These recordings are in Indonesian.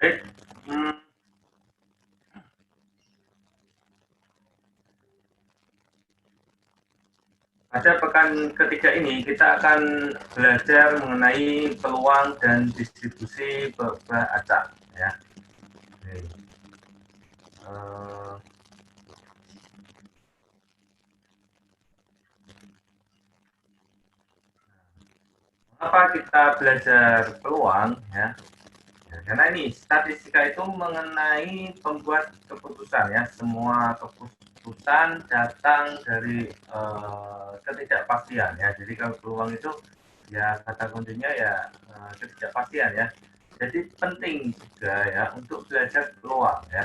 Baik, hmm, pada pekan ketiga ini kita akan belajar mengenai peluang dan distribusi beberapa acak, ya. Oke. Eh, Mengapa kita belajar peluang, ya? Ya, karena ini statistika itu mengenai pembuat keputusan, ya. Semua keputusan datang dari ketidakpastian, ya. Jadi kalau peluang itu ya kata kuncinya ya ketidakpastian, ya. Jadi penting juga ya untuk belajar peluang, ya.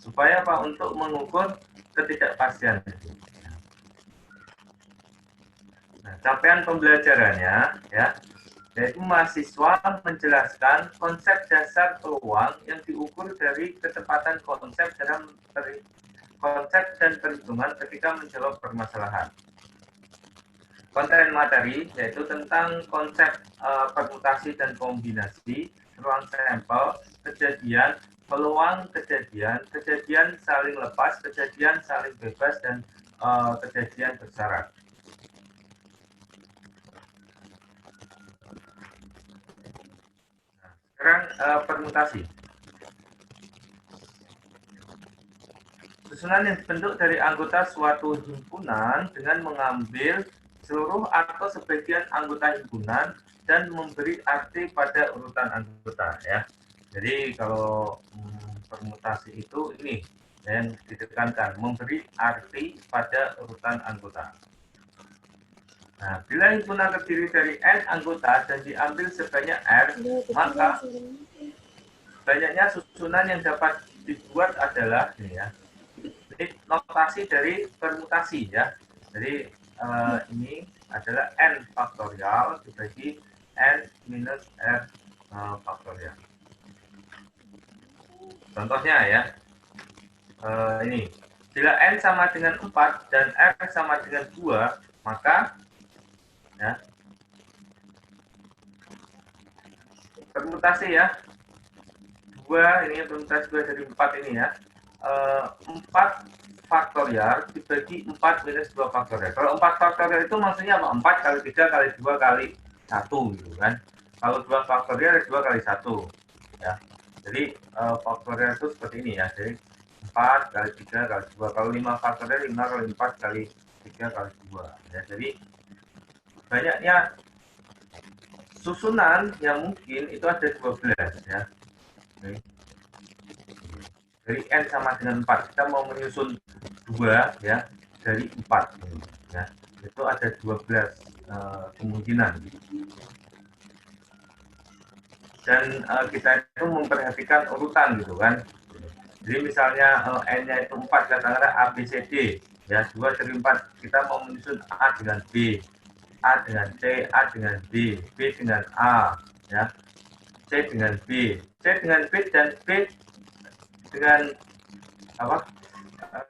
Supaya apa? Untuk mengukur ketidakpastian itu. Nah, capaian pembelajarannya, ya, yaitu mahasiswa menjelaskan konsep dasar peluang yang diukur dari ketepatan konsep dalam konsep dan perhitungan ketika menjawab permasalahan. Konten materi yaitu tentang konsep permutasi dan kombinasi, ruang sampel, kejadian, peluang kejadian, kejadian saling lepas, kejadian saling bebas, dan kejadian bersyarat. Sekarang permutasi. Susunan yang dibentuk dari anggota suatu himpunan dengan mengambil seluruh atau sebagian anggota himpunan dan memberi arti pada urutan anggota, ya. Jadi kalau permutasi itu ini yang ditekankan, memberi arti pada urutan anggota. Nah, bila himpunan terdiri dari N anggota dan diambil sebanyak R, maka banyaknya susunan yang dapat dibuat adalah ini, ya. Ini notasi dari permutasi, ya. Jadi ini adalah N faktorial dibagi N minus R faktorial. Contohnya ya, ini. Bila N sama dengan 4 dan R sama dengan 2, maka ya, permutasi ya, 2 ini permutasi 2 dari 4 ini ya. 4 faktorial dibagi 4 minus 2 faktorial. Kalau 4 faktorial itu maksudnya apa? 4 kali 3 kali 2 kali 1 gitu kan. Kalau 2 faktorial 2 kali 1 ya. Jadi faktorial itu seperti ini ya. Jadi 4 kali 3 kali 2. Kalau 5 faktorial 5 kali 4 kali 3 kali 2 ya. Jadi banyaknya susunan yang mungkin itu ada 12 ya. Oke. Dari N sama dengan 4, kita mau menyusun 2 ya dari 4 ya. Itu ada 12 kemungkinan. Dan kita itu memperhatikan urutan gitu kan. Jadi misalnya N-nya itu 4, katakanlah A, B, C, D. Ya, 2 dari 4 kita mau menyusun A dengan B, A dengan C, A dengan D, B dengan A, ya, C dengan B, C dengan B, dan B dengan apa?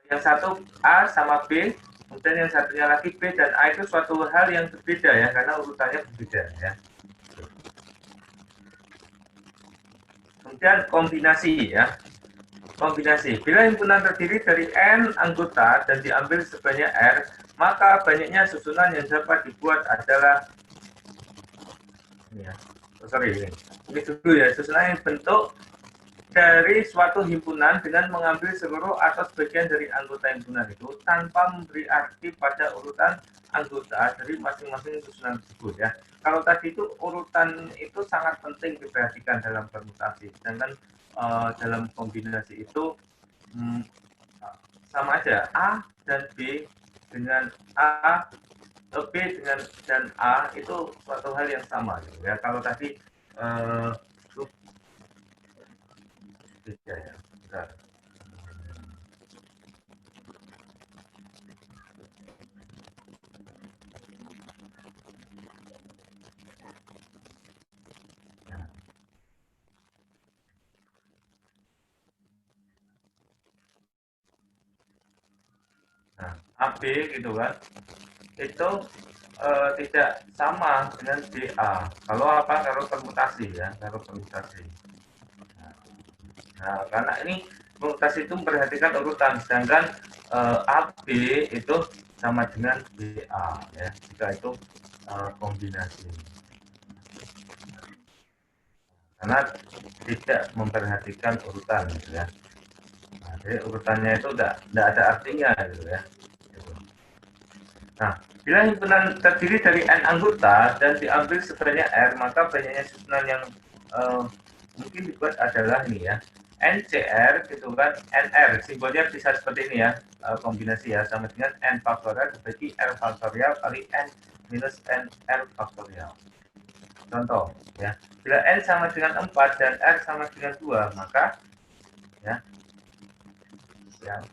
Yang satu A sama B, kemudian yang satunya lagi B dan A, itu suatu hal yang berbeda ya, karena urutannya berbeda ya. Kemudian kombinasi ya. Kombinasi. Bila himpunan terdiri dari N anggota dan diambil sebanyak R, maka banyaknya susunan yang dapat dibuat adalah ini ya. Oh, sorry ini dulu ya. Susunan yang bentuk dari suatu himpunan dengan mengambil seluruh atau sebagian dari anggota himpunan itu tanpa memberi arti pada urutan anggota dari masing-masing susunan tersebut ya. Kalau tadi itu urutan itu sangat penting diperhatikan dalam permutasi, sedangkan dalam kombinasi itu sama aja, A dan B dengan A, B dengan dan A itu suatu hal yang sama gitu ya. Kalau tadi beda ya. Bentar. Nah, AB gitu kan, itu tidak sama dengan BA. Kalau apa? Kalau permutasi ya, kalau permutasi. Nah, Nah, karena ini mutasi itu memperhatikan urutan, sedangkan AB itu sama dengan BA ya, jika itu kombinasi. Karena tidak memperhatikan urutan gitu ya. Nah, jadi urutannya itu tidak ada artinya gitu ya. Nah, bila himpunan terdiri dari N anggota dan diambil sebanyak R, maka banyaknya susunan yang mungkin dibuat adalah ini ya, NCR gitu kan, NR, simbolnya bisa seperti ini ya, kombinasi ya, sama dengan N faktorial dibagi R faktorial kali N minus NR faktorial. Contoh ya, bila N sama dengan 4 dan R sama dengan 2, maka ya,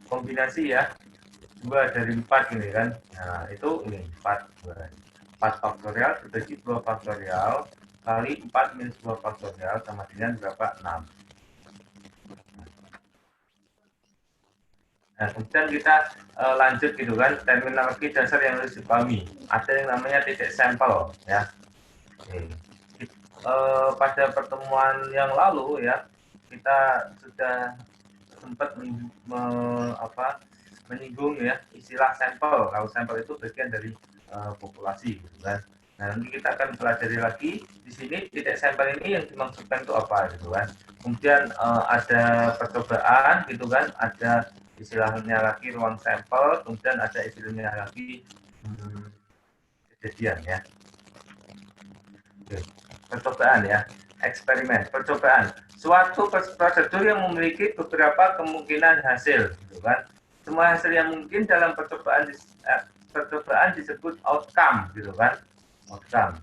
kombinasi ya, 2 dari 4 ini kan. Nah, itu ini 4 faktorial dibagi 2 faktorial kali 4 minus 2 faktorial sama dengan berapa? 6. Nah, kemudian kita lanjut gitu kan, terminologi dasar yang harus dipahami. Ada yang namanya titik sampel ya. Oke. Pada pertemuan yang lalu ya, kita sudah sempat menyinggung ya istilah sampel. Kalau sampel itu bagian dari populasi gitu kan. Nah, nanti kita akan pelajari lagi di sini titik sampel ini yang dimaksudkan itu apa gitu kan. Kemudian ada percobaan gitu kan, ada istilahnya lagi ruang sampel, kemudian ada istilahnya lagi kejadian ya. Oke. Percobaan ya, eksperimen, percobaan. Suatu prosedur yang memiliki beberapa kemungkinan hasil, gitu kan. Semua hasil yang mungkin dalam percobaan disebut outcome, gitu kan. Outcome.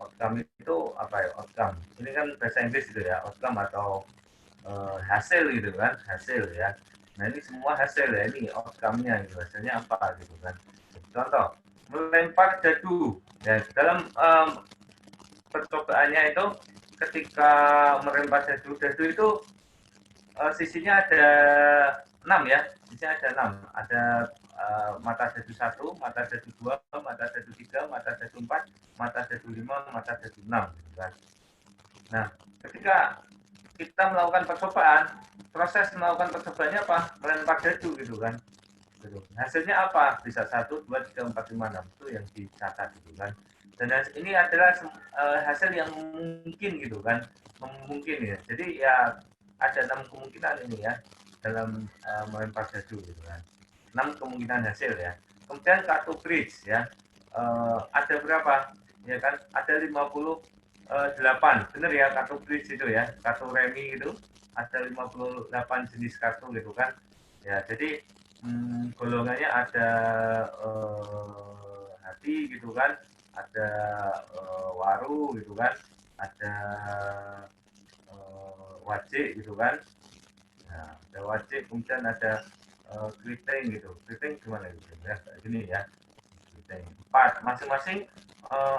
Outcome itu apa ya? Outcome. Ini kan bahasa Inggris gitu ya, outcome atau hasil gitu kan, hasil ya. Nah ini semua hasil ya, ini outcome-nya gitu, hasilnya apa gitu kan. Contoh, melempar dadu. Ya, dalam percobaannya itu ketika melempar dadu itu sisinya ada 6 ya, sisinya ada 6, ada mata dadu 1, mata dadu 2, mata dadu 3, mata dadu 4, mata dadu 5, mata dadu 6 gitu kan. Nah, ketika kita melakukan percobaan, proses melakukan percobaannya apa? Melempar dadu gitu kan. Hasilnya apa? Bisa 1, 2, 3, 4, 5, 6 itu yang dicatat gitu kan. Dan ini adalah hasil yang mungkin gitu kan, mungkin ya. Jadi ya ada 6 kemungkinan ini ya dalam melempar dadu gitu kan. 6 kemungkinan hasil ya. Kemudian kartu bridge ya, ada berapa? Ya kan, ada 58, bener ya kartu bridge itu ya, kartu remi itu ada 58 jenis kartu gitu kan. Ya, jadi golongannya ada hati gitu kan, ada waru gitu kan, ada wajik gitu kan. Nah, ada wajik, kemudian ada keriting gitu. Keriting gimana gitu ya, kayak gini ya. Keriting. 4, masing-masing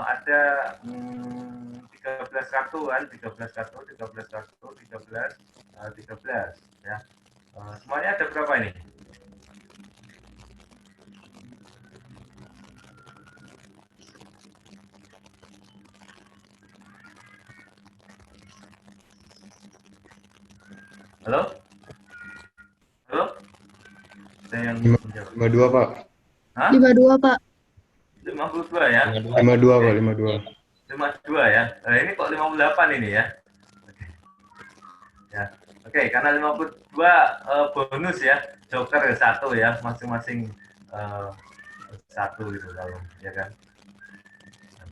ada 13 kartu kan, 13 kartu, 13 kartu, 13, 13 ya. Semuanya ada berapa ini? Halo? Halo? Ada yang menjawab? 52 Pak. Hah? 52 Pak. 52 ya? 52 Pak, 52. 52 ya? Nah, ini kok 58 ini ya? Ya. Oke, karena 52 bonus ya, joker satu ya, masing-masing satu gitu kalau ya kan.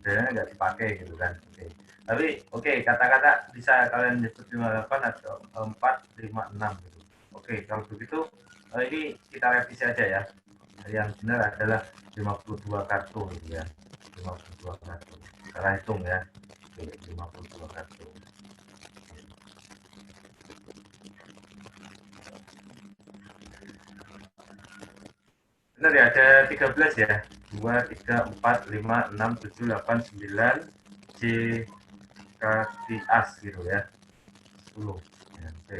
Sebenarnya nggak dipakai gitu kan. Oke. Tapi oke, kata-kata bisa kalian nyebut 58 atau 4, 5, 6 gitu. Oke, kalau begitu ini kita revisi aja ya. Yang benar adalah 52 kartu gitu ya. 52 kartu. Kita hitung ya. Oke, 52 kartu. Benar ya, ada 13 ya. 2, 3, 4, 5, 6, 7, 8, 9, C, kaki as gitu ya. 10. Ya, oke.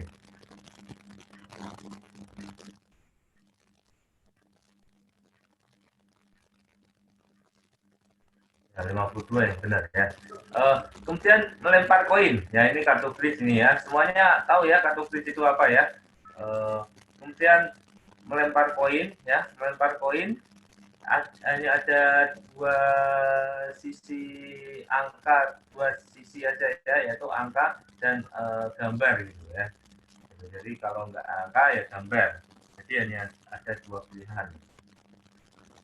Ya, 52 yang benar ya. Kemudian melempar koin. Ya, ini kartu kris ini ya. Semuanya tahu ya kartu kris itu apa ya. Kemudian melempar koin ya, melempar koin. Hanya ada dua sisi angka, dua sisi aja ya, yaitu angka dan gambar gitu ya. Jadi kalau nggak angka ya gambar. Jadi hanya ada dua pilihan.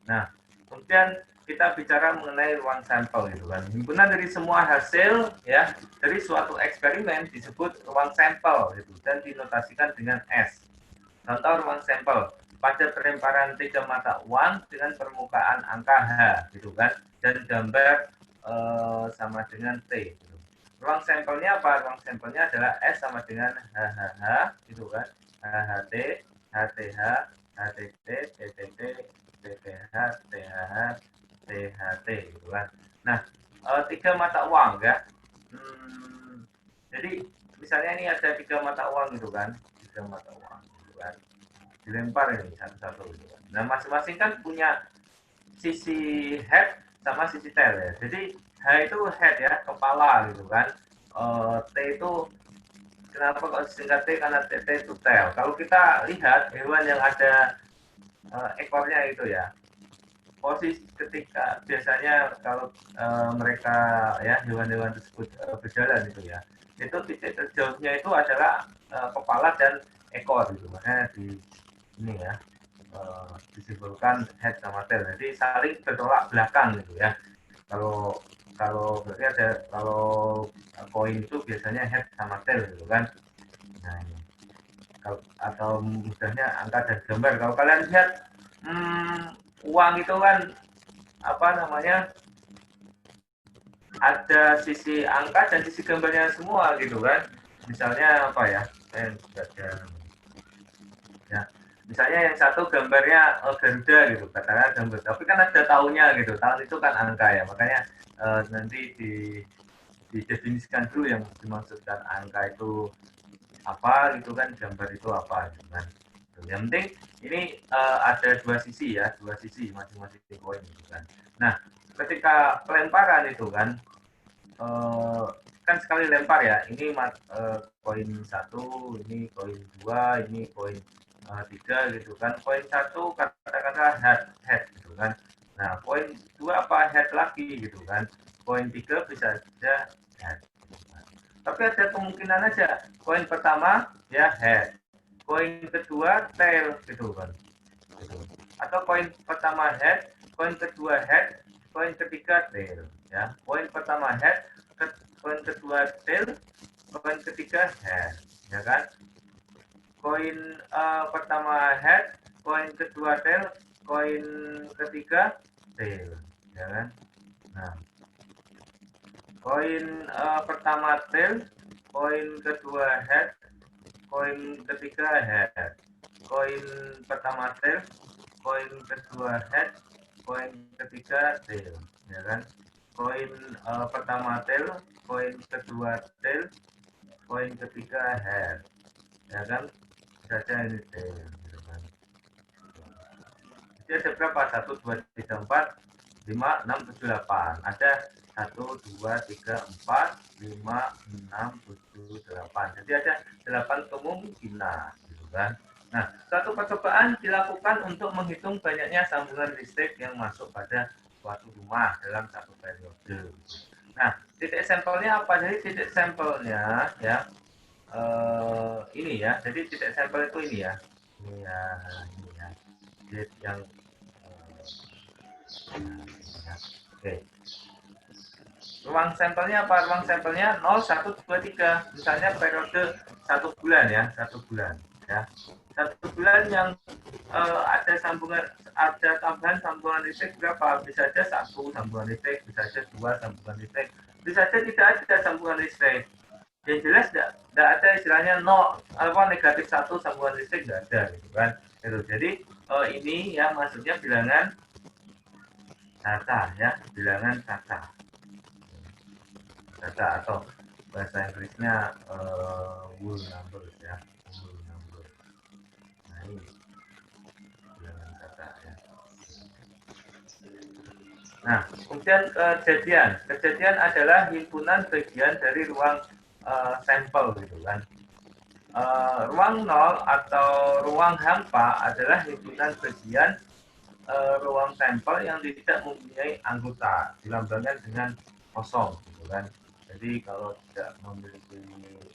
Nah, kemudian kita bicara mengenai ruang sampel gitu kan. Himpunan dari semua hasil ya dari suatu eksperimen disebut ruang sampel gitu dan dinotasikan dengan S. Contoh ruang sampel pada pelemparan 3 mata uang dengan permukaan angka H gitu kan dan gambar sama dengan T gitu. Ruang sampelnya apa? Ruang sampelnya adalah S sama dengan HHH gitu kan. HHT, HTH, HTT, TTT, TTH, THH, THT gitu kan. Nah, 3 mata uang ya. Jadi misalnya ini ada 3 mata uang gitu kan. 3 mata uang gitu kan. Dilempar ini satu-satu gitu kan. Nah, masing-masing kan punya sisi head sama sisi tail ya. Jadi H itu head ya, kepala gitu kan. T itu kenapa kok singkat T karena TT itu tail. Kalau kita lihat hewan yang ada ekornya itu ya, posisi ketika biasanya kalau mereka ya hewan-hewan tersebut berjalan itu ya, itu titik terjauhnya itu adalah kepala dan ekor gitu. Makanya di ini ya disimpulkan head sama tail. Jadi saling bertolak belakang gitu ya. Kalau kalau berarti ada kalau koin itu biasanya head sama tail gitu kan. Nah, ini. Kalau atau mudahnya angka dan gambar. Kalau kalian lihat uang itu kan apa namanya ada sisi angka dan sisi gambarnya semua gitu kan. Misalnya apa ya? Ya, misalnya yang satu gambarnya Garuda gitu katakanlah gambar tapi kan ada tahunnya gitu, tahun itu kan angka ya, makanya nanti didefinisikan dulu yang dimaksudkan angka itu apa gitu kan, gambar itu apa gitu kan. Yang penting ini ada dua sisi ya, dua sisi masing-masing koin gitu kan. Nah, ketika pelemparan itu kan kan sekali lempar ya, ini koin satu, ini koin dua, ini koin tiga gitu kan. Koin satu katakanlah head gitu kan. Nah, koin dua apa head lagi gitu kan. Koin tiga bisa saja head. Gitu kan. Tapi ada kemungkinan aja koin pertama ya head, koin kedua tail gitu kan. Gitu. Atau koin pertama head, koin kedua head, koin ketiga tail ya. Koin pertama head, koin kedua tail, koin ketiga head ya kan. Koin pertama head, koin kedua tail, koin ketiga tail ya kan. Nah, koin pertama tail, koin kedua head, koin ketiga head, koin pertama tail, koin kedua head, koin ketiga tail ya kan. Koin pertama tail, koin kedua tail, koin ketiga head ya kan, saja ini tail gitu kan. Jadi ada berapa? 1, 2, 3, 4, 5, 6, 7, 8. Ada 1, 2, 3, 4, 5, 6, 7, 8. Jadi ada 8 kemungkinan gitu kan. Nah, suatu percobaan dilakukan untuk menghitung banyaknya sambungan listrik yang masuk pada suatu rumah dalam satu periode. Nah, titik sampelnya apa? Jadi titik sampelnya ya ini ya. Jadi titik sampel itu ini ya. Ini ya. Jadi yang oke. Ruang sampelnya apa? Ruang sampelnya 0, 1, 2, 3. Misalnya periode 1 bulan ya, 1 bulan ya. 1 bulan yang ada sambungan, ada tambahan sambungan listrik berapa? Bisa saja 1 sambungan listrik, bisa saja 2 sambungan listrik, bisa saja tidak ada sambungan listrik. Yang jelas tidak ada istilahnya negatif 1 sambungan listrik, tidak ada gitu kan. Gitu. Jadi ini ya maksudnya bilangan kata ya, bilangan kata atau bahasa Inggrisnya whole numbers ya, whole number. Nah ini bilangan kata ya. Nah, kemudian kejadian adalah himpunan bagian dari ruang sampel gitu kan. Ruang nol atau ruang hampa adalah himpunan bagian ruang sampel yang tidak mempunyai anggota, dilambangkan dengan kosong gitu kan. Jadi kalau tidak memiliki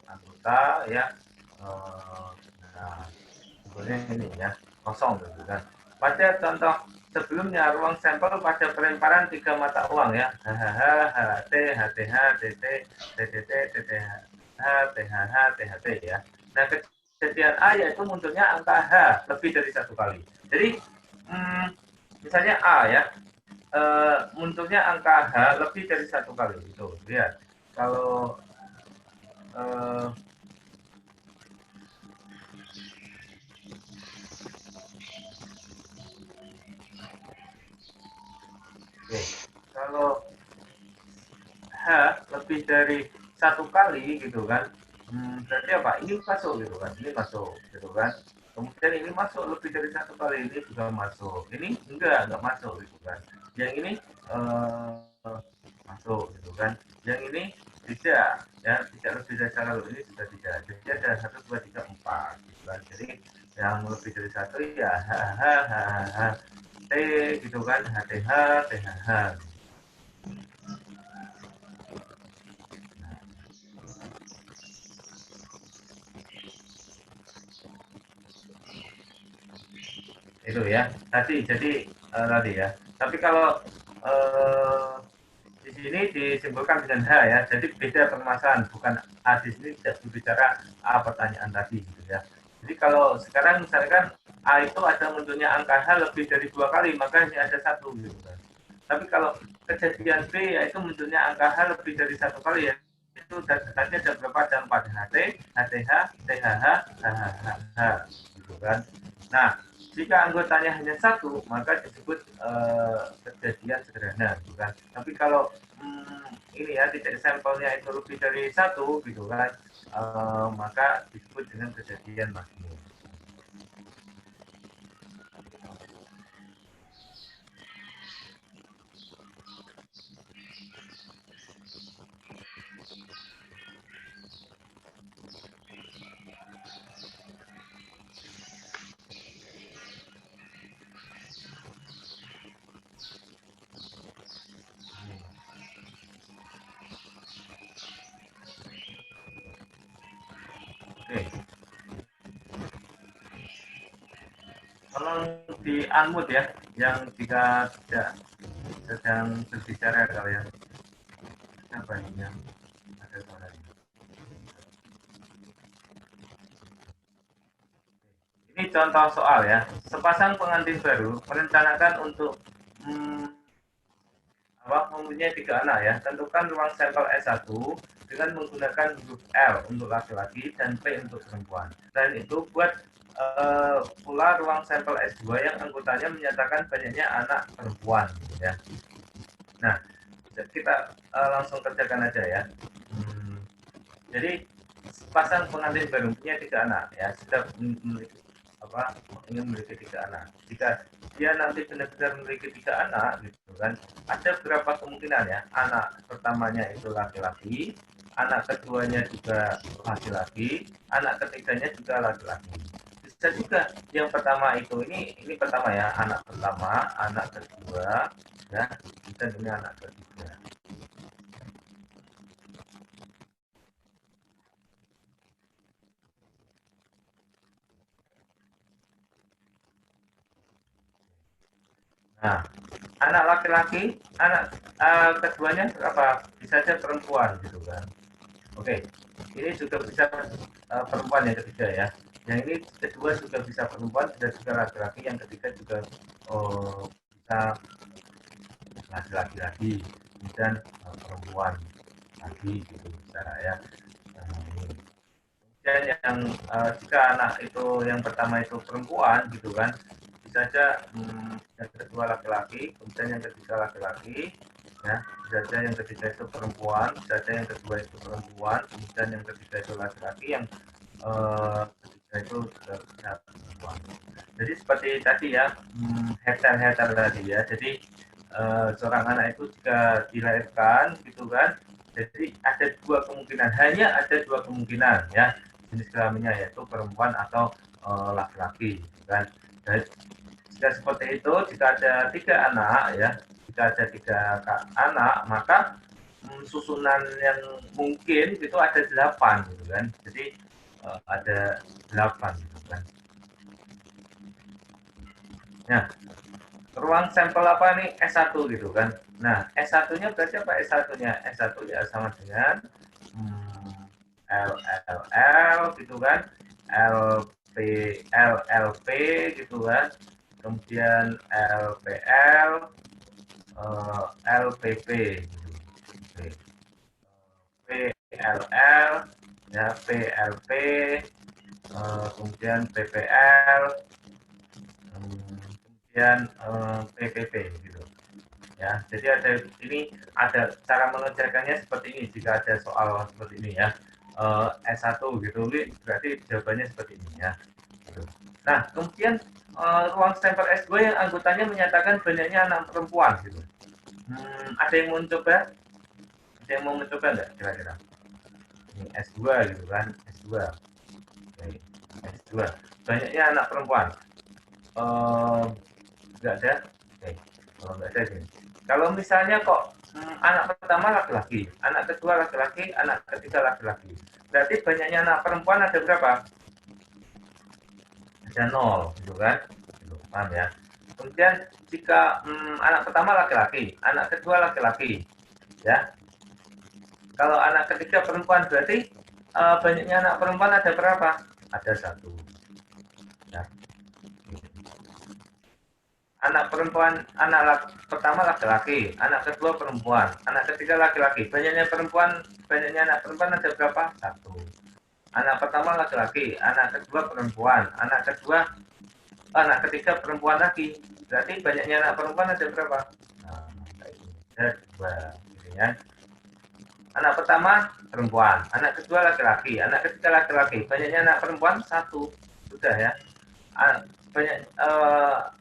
anggota ya, nah sebenarnya ini ya kosong gitu kan. Pada contoh sebelumnya ruang sampel pada pelemparan 3 mata uang ya, HHH, HT, HTH, TT, TTT, TTH, THH, THT ya. Nah kejadian A yaitu munculnya angka H lebih dari 1 kali. Jadi hmm, misalnya A ya, munculnya angka H lebih dari 1 kali itu lihat kalau eh, oke, kalau H lebih dari 1 kali gitu kan, berarti apa ini masuk gitu kan, ini masuk gitu kan, kemudian ini masuk lebih dari 1 kali, ini juga masuk, ini enggak masuk gitu kan, yang ini eh, masuk gitu kan, yang ini tidak ya, tidak lebih dari 1, ini sudah tidak, jadi ada 1, 2, 3, 4 gitu kan. Jadi yang lebih dari 1 ya H H H H T gitu kan, HTH THH. Itu ya tadi, jadi tadi ya, tapi kalau eh, di sini disimpulkan dengan H ya, jadi beda permasalahan, bukan A di sini tidak berbicara A pertanyaan tadi gitu ya. Jadi kalau sekarang misalkan A itu ada munculnya angka H lebih dari 2 kali, maka hanya ada 1 gitu kan. Tapi kalau kejadian B yaitu munculnya angka H lebih dari 1 kali ya, itu tadi ada berapa, ada 4, HT, HTH, THH, HHH gitu kan. Nah, jika anggotanya hanya 1, maka disebut kejadian sederhana, gitu kan. Tapi kalau ini ya titik sampelnya itu lebih dari 1, gitu kan, maka disebut dengan kejadian makmum. Oke, tolong di unmute ya, yang jika tidak sedang berbicara kalian. Apa ini yang ada suaranya? Ini contoh soal ya. Sepasang pengantin baru merencanakan untuk hmm, mempunyai 3 anak ya. Tentukan ruang sampel S1 dengan menggunakan huruf L untuk laki-laki dan P untuk perempuan. Dan itu buat pula ruang sampel S2 yang anggotanya menyatakan banyaknya anak perempuan ya. Nah, kita langsung kerjakan aja ya. Jadi pasang pengantin baru punya 3 anak ya, sudah memiliki ingin memiliki 3 anak. Jika dia nanti benar-benar memiliki 3 anak gitu kan, ada berapa kemungkinan ya, anak pertamanya itu laki-laki, anak keduanya juga laki-laki, anak ketiganya juga laki-laki. Bisa juga yang pertama itu ini pertama ya, anak pertama, anak kedua ya, dan ini anak ketiga. Nah, anak laki-laki, anak keduanya apa? Bisa saja perempuan gitu kan. Oke, ini juga bisa perempuan yang ketiga ya. Yang ini kedua juga bisa perempuan, bisa juga laki-laki. Yang ketiga juga bisa laki-laki lagi, kemudian perempuan lagi gitu bisa ya. Nah, ini. Dan yang jika anak itu yang pertama itu perempuan gitu kan, bisa saja yang kedua laki-laki, kemudian yang ketiga laki-laki, ya bisa saja yang ketiga itu perempuan, bisa saja yang kedua itu perempuan, kemudian yang ketiga itu laki-laki, yang ketiga itu juga bisa perempuan. Jadi seperti tadi ya, heter-heter tadi ya. Jadi seorang anak itu jika dilahirkan gitu kan, jadi ada dua kemungkinan, hanya ada dua kemungkinan ya jenis kelaminnya, yaitu perempuan atau laki-laki gitu kan. Dan jika seperti itu, jika ada 3 anak ya, jika ada 3 anak, maka susunan yang mungkin itu ada 8 gitu kan. Jadi ada 8 gitu kan. Nah, ruang sampel apa nih? S1 gitu kan. Nah, S1-nya berarti apa S1-nya? S1 ya sama dengan LLL gitu kan, LLP gitu kan, kemudian LPL, LPP gitu. PLL, ya PLP, kemudian PPL, kemudian PPP gitu. Ya, jadi ada cara mengerjakannya seperti ini jika ada soal seperti ini ya. S1 gitu, berarti jawabannya seperti ini ya. Nah, kemudian ruang stempel S2 yang anggotanya menyatakan banyaknya anak perempuan gitu. Ada yang mau mencoba? Ada yang mau mencoba nggak kira-kira? Ini S2 gitu kan, S2. Oke, S2. Banyaknya anak perempuan. Nggak ada? Oke, kalau nggak ada gini. Kalau misalnya kok anak pertama laki-laki, anak kedua laki-laki, anak ketiga laki-laki. Berarti banyaknya anak perempuan ada berapa? Ada 0, gitu kan? Gitu, paham ya? Kemudian jika anak pertama laki-laki, anak kedua laki-laki, ya. Kalau anak ketiga perempuan, berarti banyaknya anak perempuan ada berapa? Ada 1. Ya. Anak perempuan, pertama laki-laki, anak kedua perempuan, anak ketiga laki-laki. Banyaknya anak perempuan ada berapa? 1. Anak pertama laki-laki, anak kedua perempuan, anak ketiga perempuan lagi. Berarti banyaknya anak perempuan ada berapa? Nah, ada 2, gitu ya. Anak pertama perempuan, anak kedua laki-laki, anak ketiga laki-laki. Banyaknya anak perempuan 1. Sudah ya.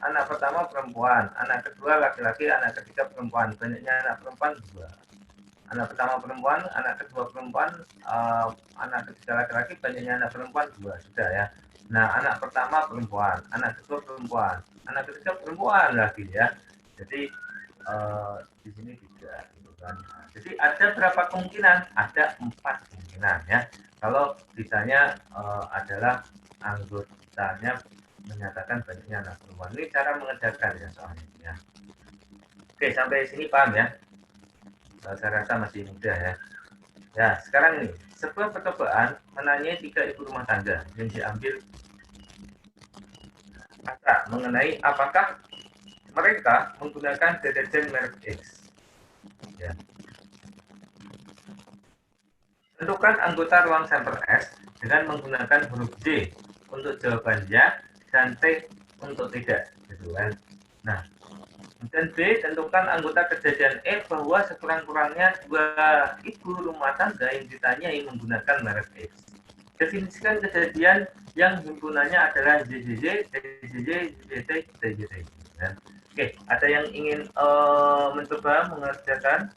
Anak pertama perempuan, anak kedua laki-laki, anak ketiga perempuan. Banyaknya anak perempuan 2. Anak pertama perempuan, anak kedua perempuan, anak ketiga laki-laki. Banyaknya anak perempuan 2. Sudah ya. Nah, anak pertama perempuan, anak kedua perempuan, anak ketiga perempuan lagi ya. Jadi di sini 3 gitu kan. Jadi ada berapa kemungkinan? Ada 4 kemungkinan ya. Kalau ditanya adalah anggotanya menyatakan banyaknya anak perempuan. Ini cara mengerjakan ya soalnya ya. Oke, sampai sini paham ya? Saya rasa masih mudah ya. Ya, sekarang ini sebuah percobaan menanyai 3 ibu rumah tangga yang diambil kata mengenai apakah mereka menggunakan deterjen merek X. Ya. Tentukan anggota ruang sampel S dengan menggunakan huruf J untuk jawaban ya dan T untuk tidak, gitu kan. Nah, dan B, tentukan anggota kejadian E bahwa sekurang-kurangnya 2 ibu rumah tangga yang ditanyai menggunakan merek X. Definisikan kejadian yang himpunannya adalah JJJ, JJJ, JJT, JJT. Oke, ada yang ingin mencoba mengerjakan?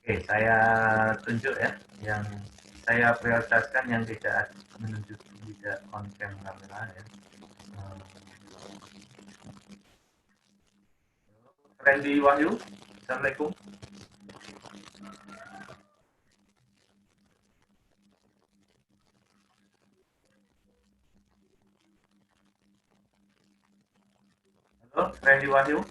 Oke, saya tunjuk ya, yang saya prioritaskan yang tidak menunjuk tidak on cam kamera ya. Randy Wahyu, Assalamualaikum. Halo, Randy Wahyu.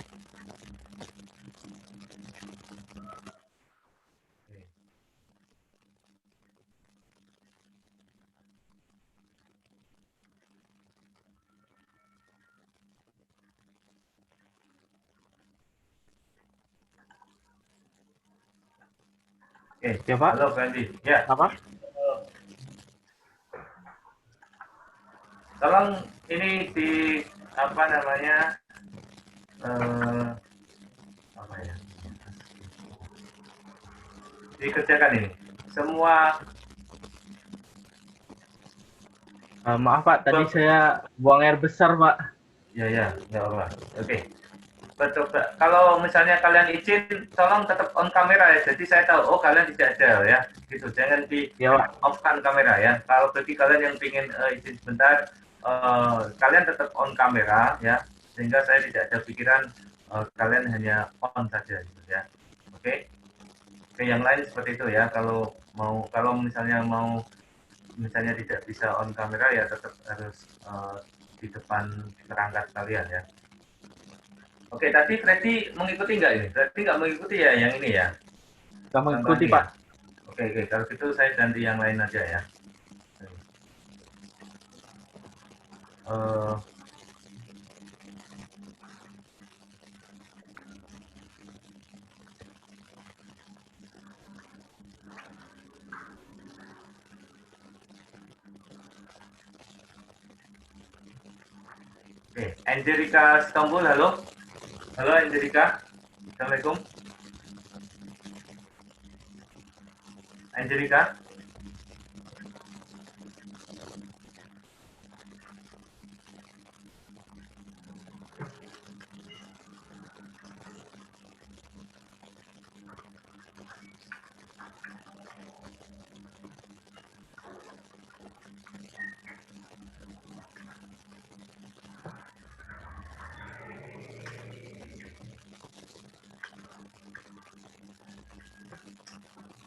Oke, Ya Pak. halo Randy. Ya. Apa? Tolong ini di apa namanya apa ya? Dikerjakan ini. Semua Maaf Pak, tadi saya buang air besar Pak. Ya, nggak apa. Oke. Betul. Kalau misalnya kalian izin, tolong tetap on kamera ya. Jadi saya tahu, oh kalian dijajal ya. Gitu. Jangan di off kan kamera ya. Kalau bagi kalian yang ingin izin sebentar, kalian tetap on kamera ya. Sehingga saya tidak ada pikiran kalian hanya on saja gitu ya. Oke. Oke, yang lain seperti itu ya. Kalau misalnya tidak bisa on kamera ya tetap harus di depan perangkat kalian ya. Oke, tadi Freddy mengikuti nggak ini? Freddy nggak mengikuti ya yang ini ya? Nggak mengikuti, Pak. Ya? Oke. Kalau gitu saya ganti yang lain aja ya. Uh, Oke, Angelica Stambul, halo. Halo Angelica. Assalamualaikum. Angelica.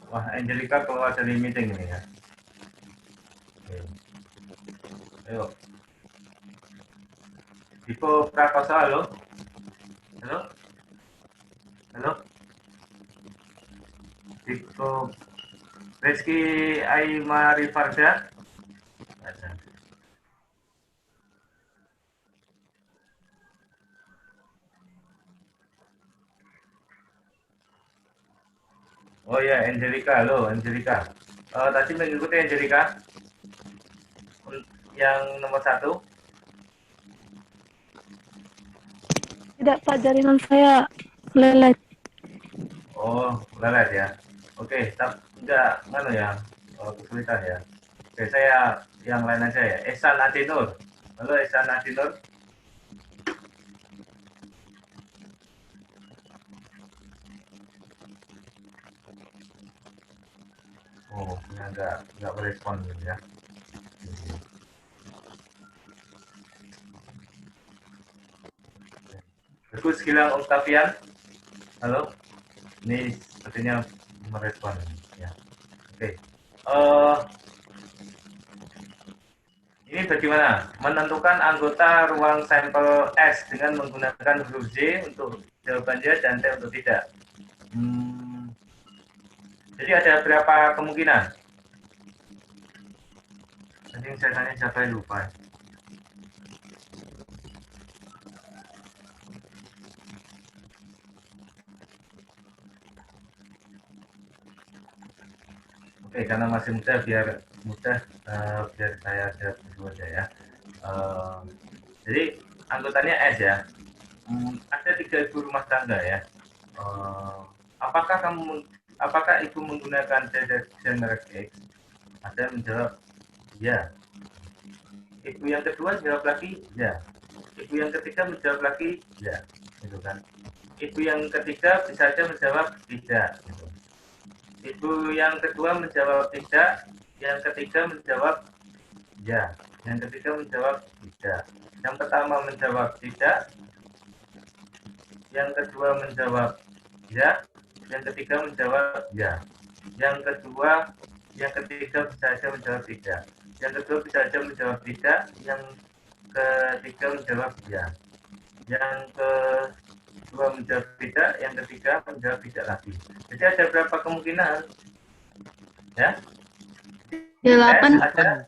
Wah, Angelica keluar dari meeting ini ya. Oke. Ayo. Dipo Prakosa, halo. Halo. Halo. Dipo Rizky Aimari Farda. Oh ya, Angelica, halo Angelica. Tadi mengikuti Angelica yang nomor 1. Tidak, Pak, jaringan saya lelet. Oh, lelet ya. Oke, tapi enggak mana ya, kesulitan ya. Oke, saya yang lain aja ya. Ehsan Adinur. Halo Ehsan Adinur. Oh, enggak berespon gitu ya. Bagus Gilang Octavian. Halo. Ini sepertinya merespon ya. Oke. Ini bagaimana? Menentukan anggota ruang sampel S dengan menggunakan huruf J untuk jawaban ya dan T untuk tidak. Jadi ada berapa kemungkinan? Tadi saya tanya siapa yang lupa. Oke, karena masih muda biar saya jawab dulu aja ya. Jadi anggotanya S ya. Ada 3 ibu rumah tangga ya. Apakah ibu menggunakan gender X? Ada yang menjawab ya. Ibu yang kedua jawab lagi ya. Ibu yang ketiga menjawab lagi ya, gitu kan. Ibu yang ketiga bisa saja menjawab tidak. Gitu. Ibu yang kedua menjawab tidak, yang ketiga menjawab ya, yang ketiga menjawab tidak. Yang pertama menjawab tidak, yang kedua menjawab ya, yang ketiga menjawab ya. Yang ketiga bisa saja menjawab tidak. Yang kedua bisa saja menjawab tidak, yang ketiga menjawab ya. Yang kedua menjawab tidak, yang ketiga menjawab tidak lagi. Jadi ada berapa kemungkinan? Ya? 8. Ada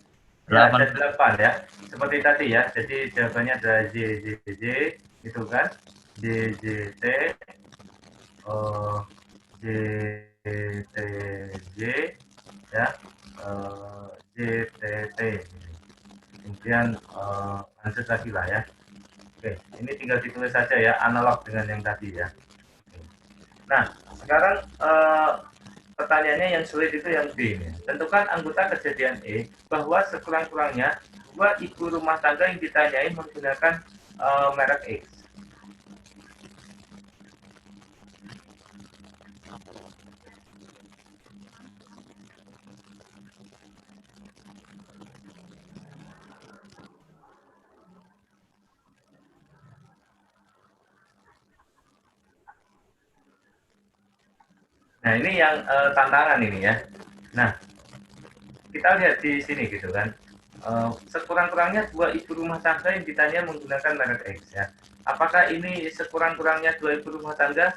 8 ya. Seperti tadi ya. Jadi jawabannya adalah J, itu kan. J, T, J, T, J, ya. J, T. Kemudian lanjut lagi lah ya. Oke, ini tinggal ditulis saja ya, analog dengan yang tadi ya. Nah, sekarang pertanyaannya yang sulit itu yang B. Tentukan anggota kejadian E bahwa sekurang-kurangnya 2 ibu rumah tangga yang ditanyai menggunakan merek X. Nah, ini yang tantangan ini ya. Nah, kita lihat di sini gitu kan. Sekurang-kurangnya 2 ibu rumah tangga yang ditanya menggunakan merek X ya. Apakah ini sekurang-kurangnya 2 ibu rumah tangga?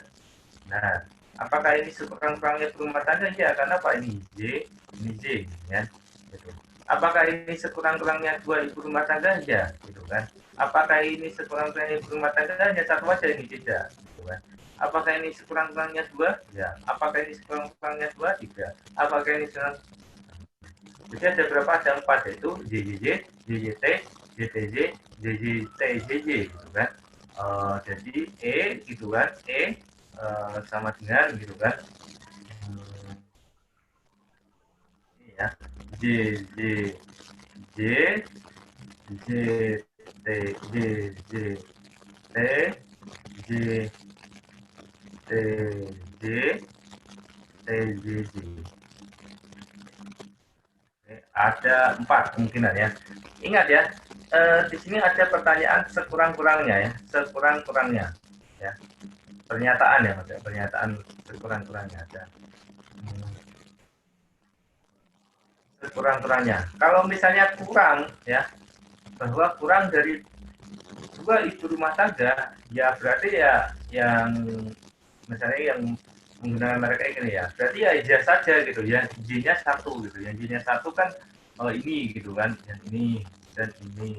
Nah, apakah ini sekurang-kurangnya ibu rumah tangga? Ya, karena Pak ini J ya. Gitu. Apakah ini sekurang-kurangnya 2 ibu rumah tangga? Ya, gitu kan. Apakah ini sekurang-kurangnya ibu rumah tangga? Hanya satu aja ini tidak, gitu kan. Apakah ini sekurang-kurangnya 2? Ya. Apakah ini sekurang-kurangnya 2? Tidak. Apakah ini sekurang. Jadi ada berapa? Ada 4, yaitu JJJ, JJT, JTJ, JJTJJ gitu kan. Jadi E gitu kan, sama dengan gitu kan. Ini ya. J J J J T J J T J T J T J J. Ada 4 kemungkinan ya. Ingat ya, di sini ada pertanyaan sekurang-kurangnya ya, sekurang-kurangnya ya. Pernyataan ya, maksudnya pernyataan sekurang-kurangnya ada. Sekurang-kurangnya. Kalau misalnya kurang ya, bahwa kurang dari 2 ibu rumah tangga, ya berarti ya yang misalnya yang menggunakan mereka ini ya, berarti ya ija saja gitu ya, J-nya 1 gitu, yang J-nya 1 kan ini gitu kan, yang ini dan ini,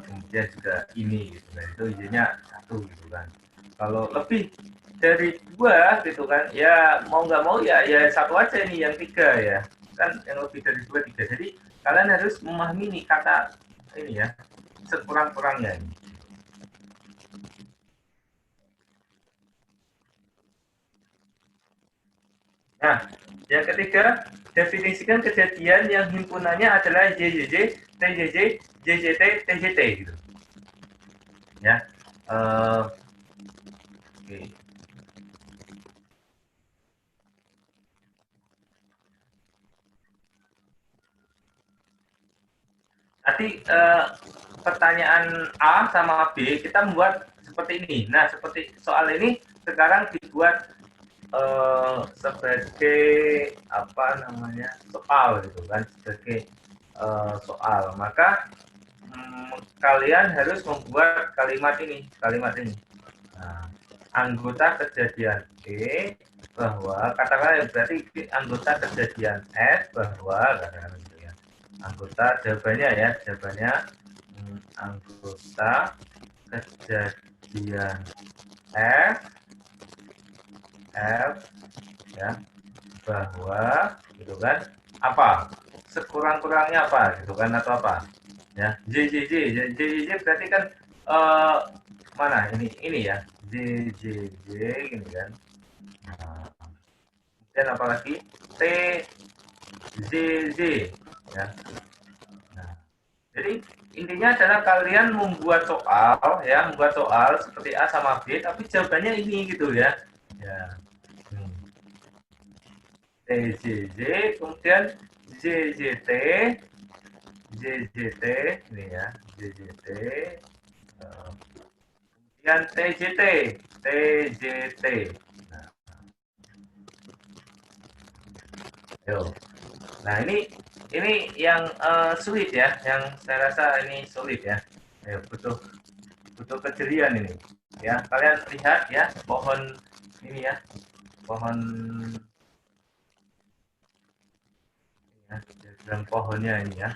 kemudian juga ini gitu kan, itu J-nya 1 gitu kan. Kalau lebih dari 2 gitu kan, ya mau nggak mau ya satu aja ini yang 3 ya, kan yang lebih dari 2 3. Jadi kalian harus memahami nih kata ini ya, sekurang-kurangnya ini. Nah, yang ketiga, definisikan kejadian yang himpunannya adalah JJJ, TJJ, JJT, TJT gitu. Ya. Oke. Nanti pertanyaan A sama B kita membuat seperti ini. Nah, seperti soal ini sekarang dibuat sebagai apa namanya, soal gitu kan, sebagai soal. Maka kalian harus membuat kalimat ini. Nah, anggota kejadian E bahwa katakanlah berarti anggota kejadian S bahwa katakan gitu ya. Anggota jawabannya anggota kejadian F ya, bahwa gitu kan, apa sekurang-kurangnya apa gitu kan, atau apa ya, JJJ berarti kan mana ini ya, JJJ gini kan. Nah, kemudian apalagi TJJ ya. Nah, jadi intinya adalah kalian membuat soal seperti A sama B tapi jawabannya ini gitu ya. Ya. TJJ, kemudian JJT, JJT ini ya, JJT, kemudian TJT, TJT. Nah, yuk. Nah ini yang sulit ya, yang saya rasa ini sulit ya. Ayo, butuh kejelian ini. Ya, kalian lihat ya pohon ini ya, pohon ya, diagram pohonnya ini ya,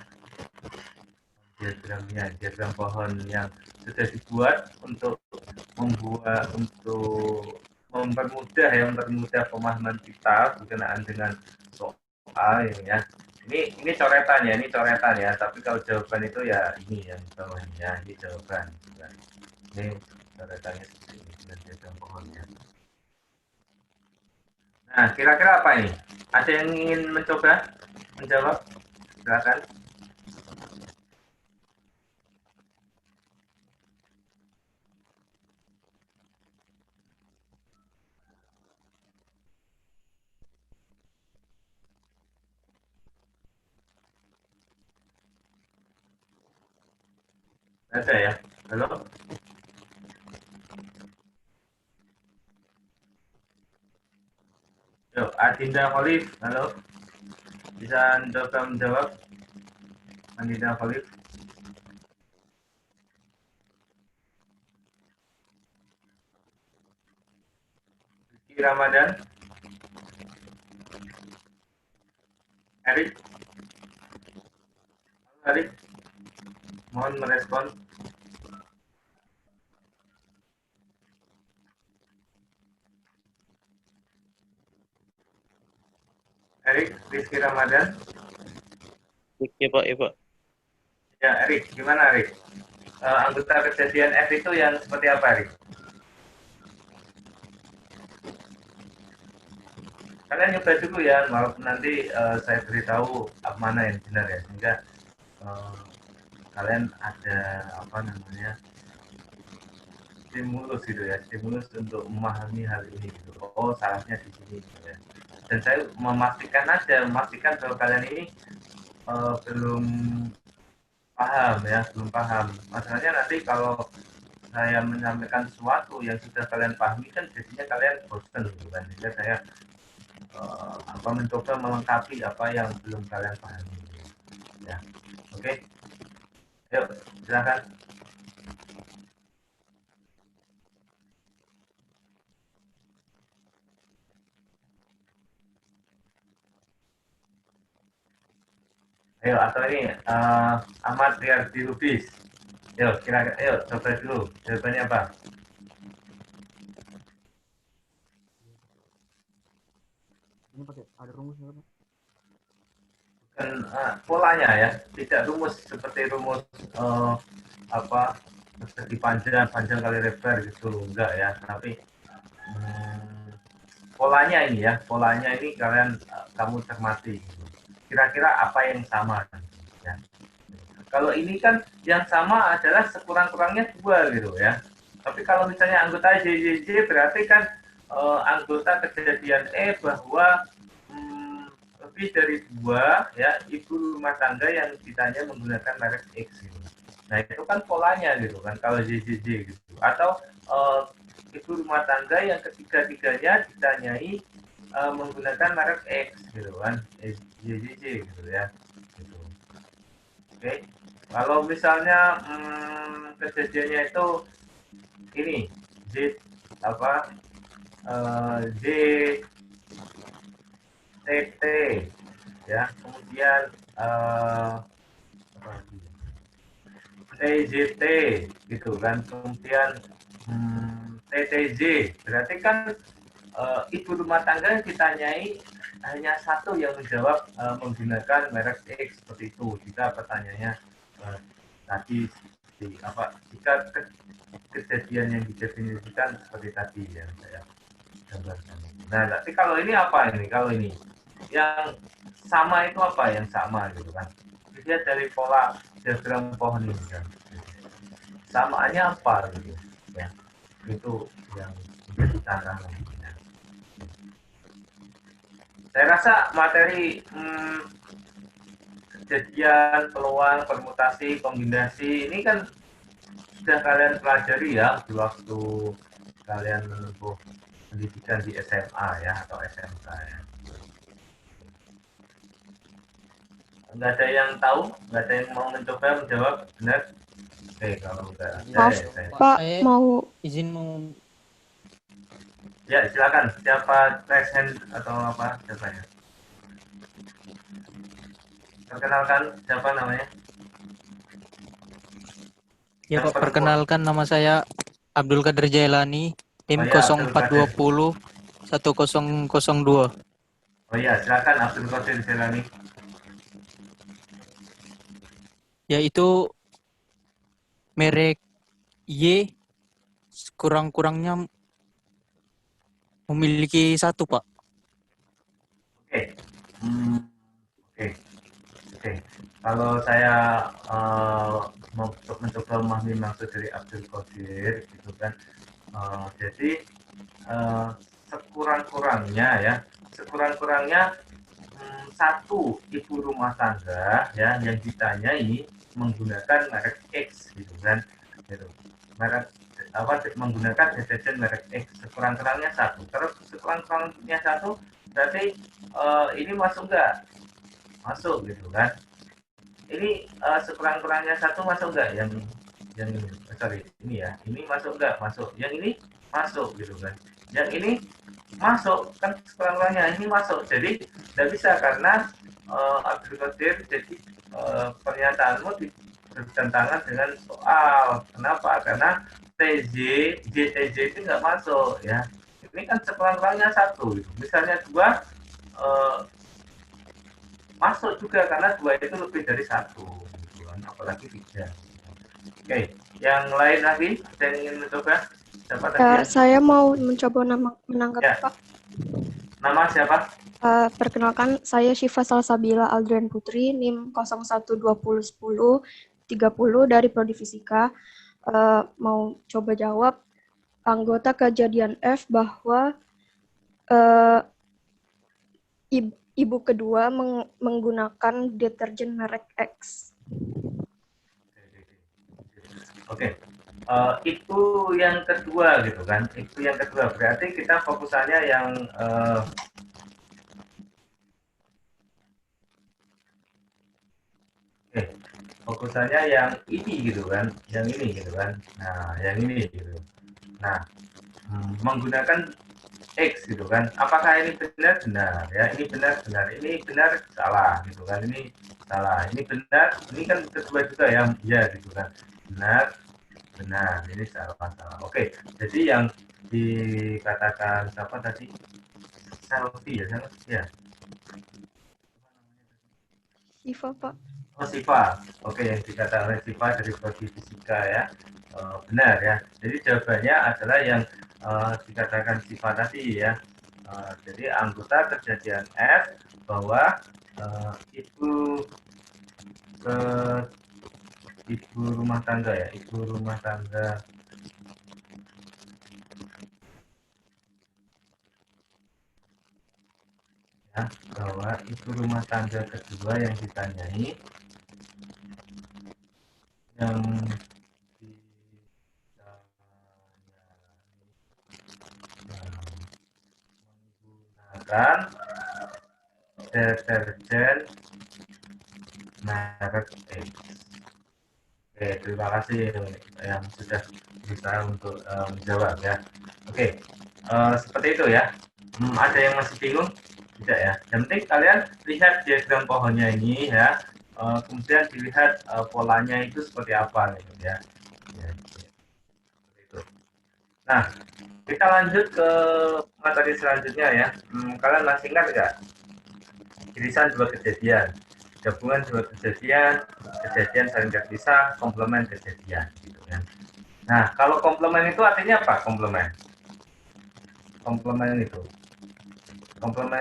diagram pohon yang sudah dibuat untuk mempermudah pemahaman kita berkenaan dengan soal ini ya. Ini coretan ya, tapi kalau jawaban itu ya ini yang bawahnya, ini jawaban. Ini coretannya seperti ini dengan diagram pohonnya. Nah, kira-kira apa ini? Ada yang ingin mencoba menjawab? Silakan. Ada ya? Halo? Yuk, Adinda Khalif, halo? Bisa coba menjawab? Adinda Khalif? Rizky Ramadan? Erik? Halo, Erik? Mohon merespon. Erik, Rizky Ramadan? Ya Pak, ya Pak. Ya, Erik, gimana Erik? Anggota kejadian F itu yang seperti apa, Erik? Kalian nyoba dulu ya, walaupun nanti saya beritahu apa mana yang benar ya, sehingga kalian ada apa namanya stimulus gitu ya, stimulus untuk memahami hal ini gitu. Oh, salahnya di sini gitu ya. Dan saya memastikan bahwa kalian ini belum paham ya, belum paham. Masalahnya nanti kalau saya menyampaikan sesuatu yang sudah kalian pahami kan jadinya kalian bosan gitu kan. Jadi saya mencoba melengkapi apa yang belum kalian pahami. Ya, oke. Yuk, silakan. Ayo, atau ini Ahmad Riyadi Lubis. Yuk, ayo coba dulu. Jawabannya apa? Ini pakai ada rumusnya apa? Kan polanya ya, tidak rumus seperti rumus apa persegi panjang kali lebar gitu, enggak ya. Tapi polanya ini kalian kamu cermati. Gitu. Kira-kira apa yang sama? Ya. Kalau ini kan yang sama adalah sekurang-kurangnya 2 gitu ya. Tapi kalau misalnya anggota JJJ berarti kan anggota kejadian E bahwa lebih dari 2 ya ibu rumah tangga yang ditanya menggunakan merek X gitu. Nah itu kan polanya gitu kan kalau JJJ gitu. Atau ibu rumah tangga yang ketiga-tiganya ditanyai menggunakan merek X gitu kan, JJJ gitu ya. Gitu. Oke. Kalau misalnya kejadiannya itu ini J apa J TT ya, kemudian TJT gitu kan, kemudian TTJ berarti kan ibu rumah tangga ditanyai hanya satu yang menjawab menggunakan merek X seperti itu. Jika pertanyaannya tadi jika kejadian yang didefinisikan seperti tadi yang saya gambarkan. Nah, tapi kalau ini apa ini? Kalau ini yang sama itu apa yang sama gitu kan? Dilihat dari pola diagram pohon ini kan. Samaannya apa gitu ya? Itu yang menjadi tantangan. Saya rasa materi kejadian, peluang, permutasi, kombinasi ini kan sudah kalian pelajari ya di waktu kalian menempuh pendidikan di SMA ya atau SMK ya. Nggak ada yang tahu, nggak ada yang mau mencoba menjawab benar. Oke, kalau nggak ada Maaf, ya saya. Pak, mau Izin mau Ya silakan. Siapa raise hand atau apa siapanya? Perkenalkan siapa namanya? ya Yang Pak, perempuan. perkenalkan nama saya Abdul Qadir Jailani, tim Oh ya, Abdul 0420 1002. Oh iya, silakan Abdul Qadir Jailani. Yaitu merek Y kurang-kurangnya memiliki 1, Pak. Oke. Oke. Oke. Kalau saya mencoba memahami maksud dari Abdul Qadir gitu kan. Jadi sekurang-kurangnya satu ibu rumah tangga ya yang ditanyai menggunakan merek X gitu kan, gitu. Merek menggunakan deterjen merek X sekurang-kurangnya satu. Terus sekurang-kurangnya satu berarti ini masuk nggak? Masuk gitu kan. Ini sekurang-kurangnya satu masuk nggak? Yang ini, sorry, ini ya, ini masuk nggak? Masuk. Yang ini masuk gitu kan. Yang ini masuk kan, sekurang-kurangnya ini masuk. Jadi tidak bisa karena Abdul Qadir, jadi pernyataanmu bertentangan dengan soal. Kenapa? Karena TJ, JTJ itu nggak masuk ya. Ini kan sekurang-kurangnya satu. Gitu. Misalnya dua masuk juga karena dua itu lebih dari satu. Gitu kan. Apalagi tiga. Oke, yang lain lagi ada yang ingin mencoba? Siapa tadi? Saya mau mencoba menanggapi Ya. Pak. Nama siapa? Perkenalkan, saya Syifa Salsabila Aldrian Putri, NIM 012010 30 dari Prodi Fisika. Mau coba jawab anggota kejadian F bahwa ibu kedua menggunakan deterjen merek X. Oke. Itu yang kedua gitu kan. Itu yang kedua. Berarti kita fokusannya yang fokusannya yang ini gitu kan. Yang ini gitu kan. Nah, yang ini gitu. Nah, menggunakan X gitu kan. Apakah ini benar? Benar ya. Ini benar, benar. Ini benar, salah gitu kan. Ini salah. Ini benar. Ini kan kedua juga ya. Ya gitu kan. Benar, benar. Ini salah, salah. Oke. Jadi yang dikatakan siapa tadi? Selfie ya, ya. Syifa, Pak. Oh, Siva. Oke, yang dikatakan oleh Siva dari Prodi Fisika ya. Benar ya. Jadi jawabannya adalah yang dikatakan Siva tadi ya. Jadi anggota kejadian F bahwa ibu ke ibu rumah tangga ya, ibu rumah tangga ya, bahwa ibu rumah tangga kedua yang ditanyai yang menggunakan deterjen merek X. Oke, terima kasih yang sudah berusaha untuk menjawab ya. Oke, seperti itu ya. Ada yang masih bingung? Tidak ya. Yang penting kalian lihat diagram pohonnya ini ya. Kemudian dilihat polanya itu seperti apa gitu ya. Seperti itu. Nah, kita lanjut ke materi selanjutnya ya. Kalian masih ingat nggak? Irisan dua kejadian, gabungan dua kejadian, kejadian saling terpisah, komplement kejadian gitu kan. Nah, kalau komplement itu artinya apa? Komplement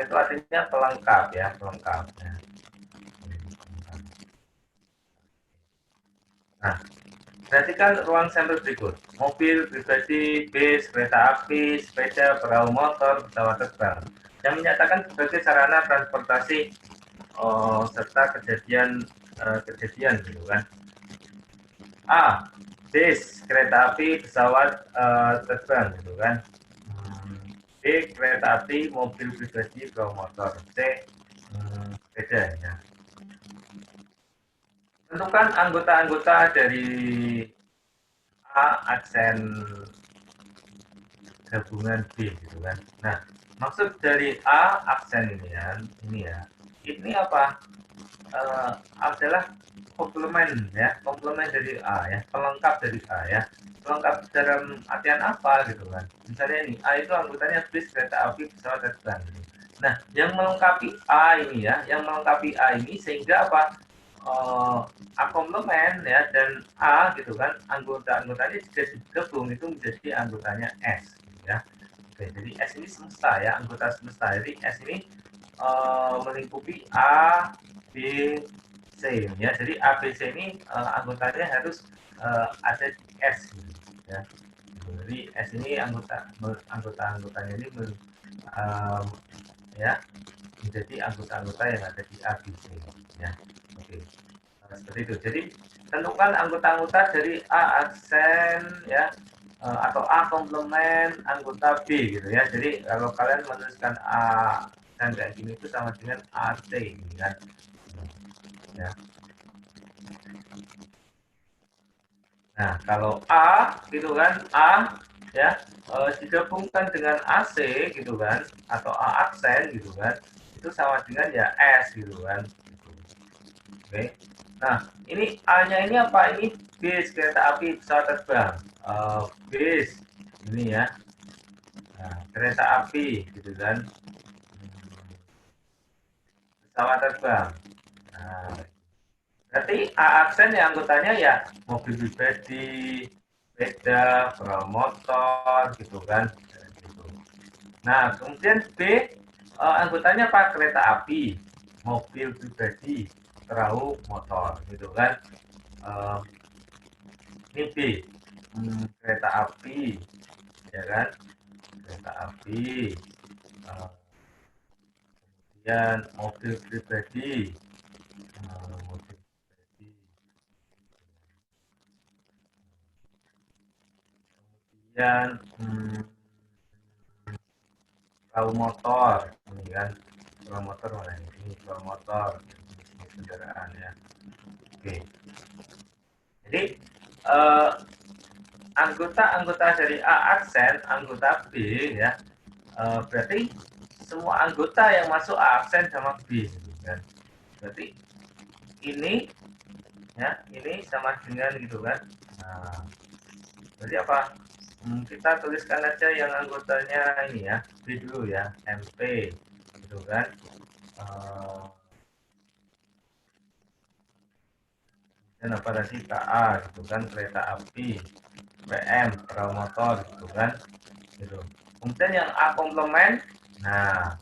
itu artinya pelengkap ya, pelengkap ya. Nah, perhatikan ruang sampel berikut: mobil pribadi, bis, kereta api, sepeda, perahu motor, pesawat terbang yang menyatakan sebagai sarana transportasi serta kejadian gitu kan. A. Bis, kereta api, pesawat terbang gitu kan. B. Kereta api, mobil pribadi, perahu motor. C. Sepeda ya. Tentukan anggota-anggota dari A aksen gabungan B gitu kan. Nah, maksud dari A aksen ini ya, ini apa? Adalah komplement ya, komplement dari A ya, pelengkap dari A ya. Pelengkap dalam artian apa gitu kan? Misalnya ini A itu anggotanya bis, kereta api, pesawat terbang. Gitu. Nah, yang melengkapi A ini ya, yang melengkapi A ini sehingga apa? A komplement ya, dan A gitu kan, anggotanya juga digabung itu menjadi anggotanya S gitu ya. Oke, jadi S ini semesta ya, anggota semesta. Jadi S ini melingkupi A, B, C ya. Jadi A, B, C ini anggotanya harus ada di S gitu, ya. Jadi S ini anggotanya ini ya menjadi anggota-anggota yang ada di A, B, C ya. Oke. Seperti itu. Jadi tentukan anggota-anggota dari A aksen ya, atau A komplement anggota B gitu ya. Jadi kalau kalian menuliskan A aksen kayak gini itu sama dengan AC gitu kan. Ya. Nah, kalau A gitu kan, A ya digabungkan dengan AC gitu kan, atau A aksen gitu kan, itu sama dengan ya S gitu kan. Oke. Nah, ini A-nya ini apa? Ini bis kereta api pesawat terbang. Bis ini ya. Nah, kereta api gitu kan. Pesawat terbang. Nah, berarti A aksen ya anggotanya ya mobil pribadi, sepeda, perahu motor gitu kan. Gitu. Nah, kemudian B anggotanya apa? Kereta api, mobil pribadi, perahu motor gitu kan. Ini B, kereta api, ya kan? Kereta api, kemudian mobil pribadi, mobil pribadi, kemudian perahu motor, ini kan? Perahu motor mana ini? Ini perahu motor, ini kendaraan ya. Oke. Jadi anggota-anggota dari A aksen, anggota B ya, berarti semua anggota yang masuk A aksen sama B gitu kan. Berarti ini ya, ini sama dengan gitu kan. Nah, berarti apa? Kita tuliskan aja yang anggotanya ini ya, B dulu ya, MP gitu kan. Dan apa tadi KA gitu kan, kereta api, PM perahu motor gitu kan, gitu. Kemudian yang A komplement, nah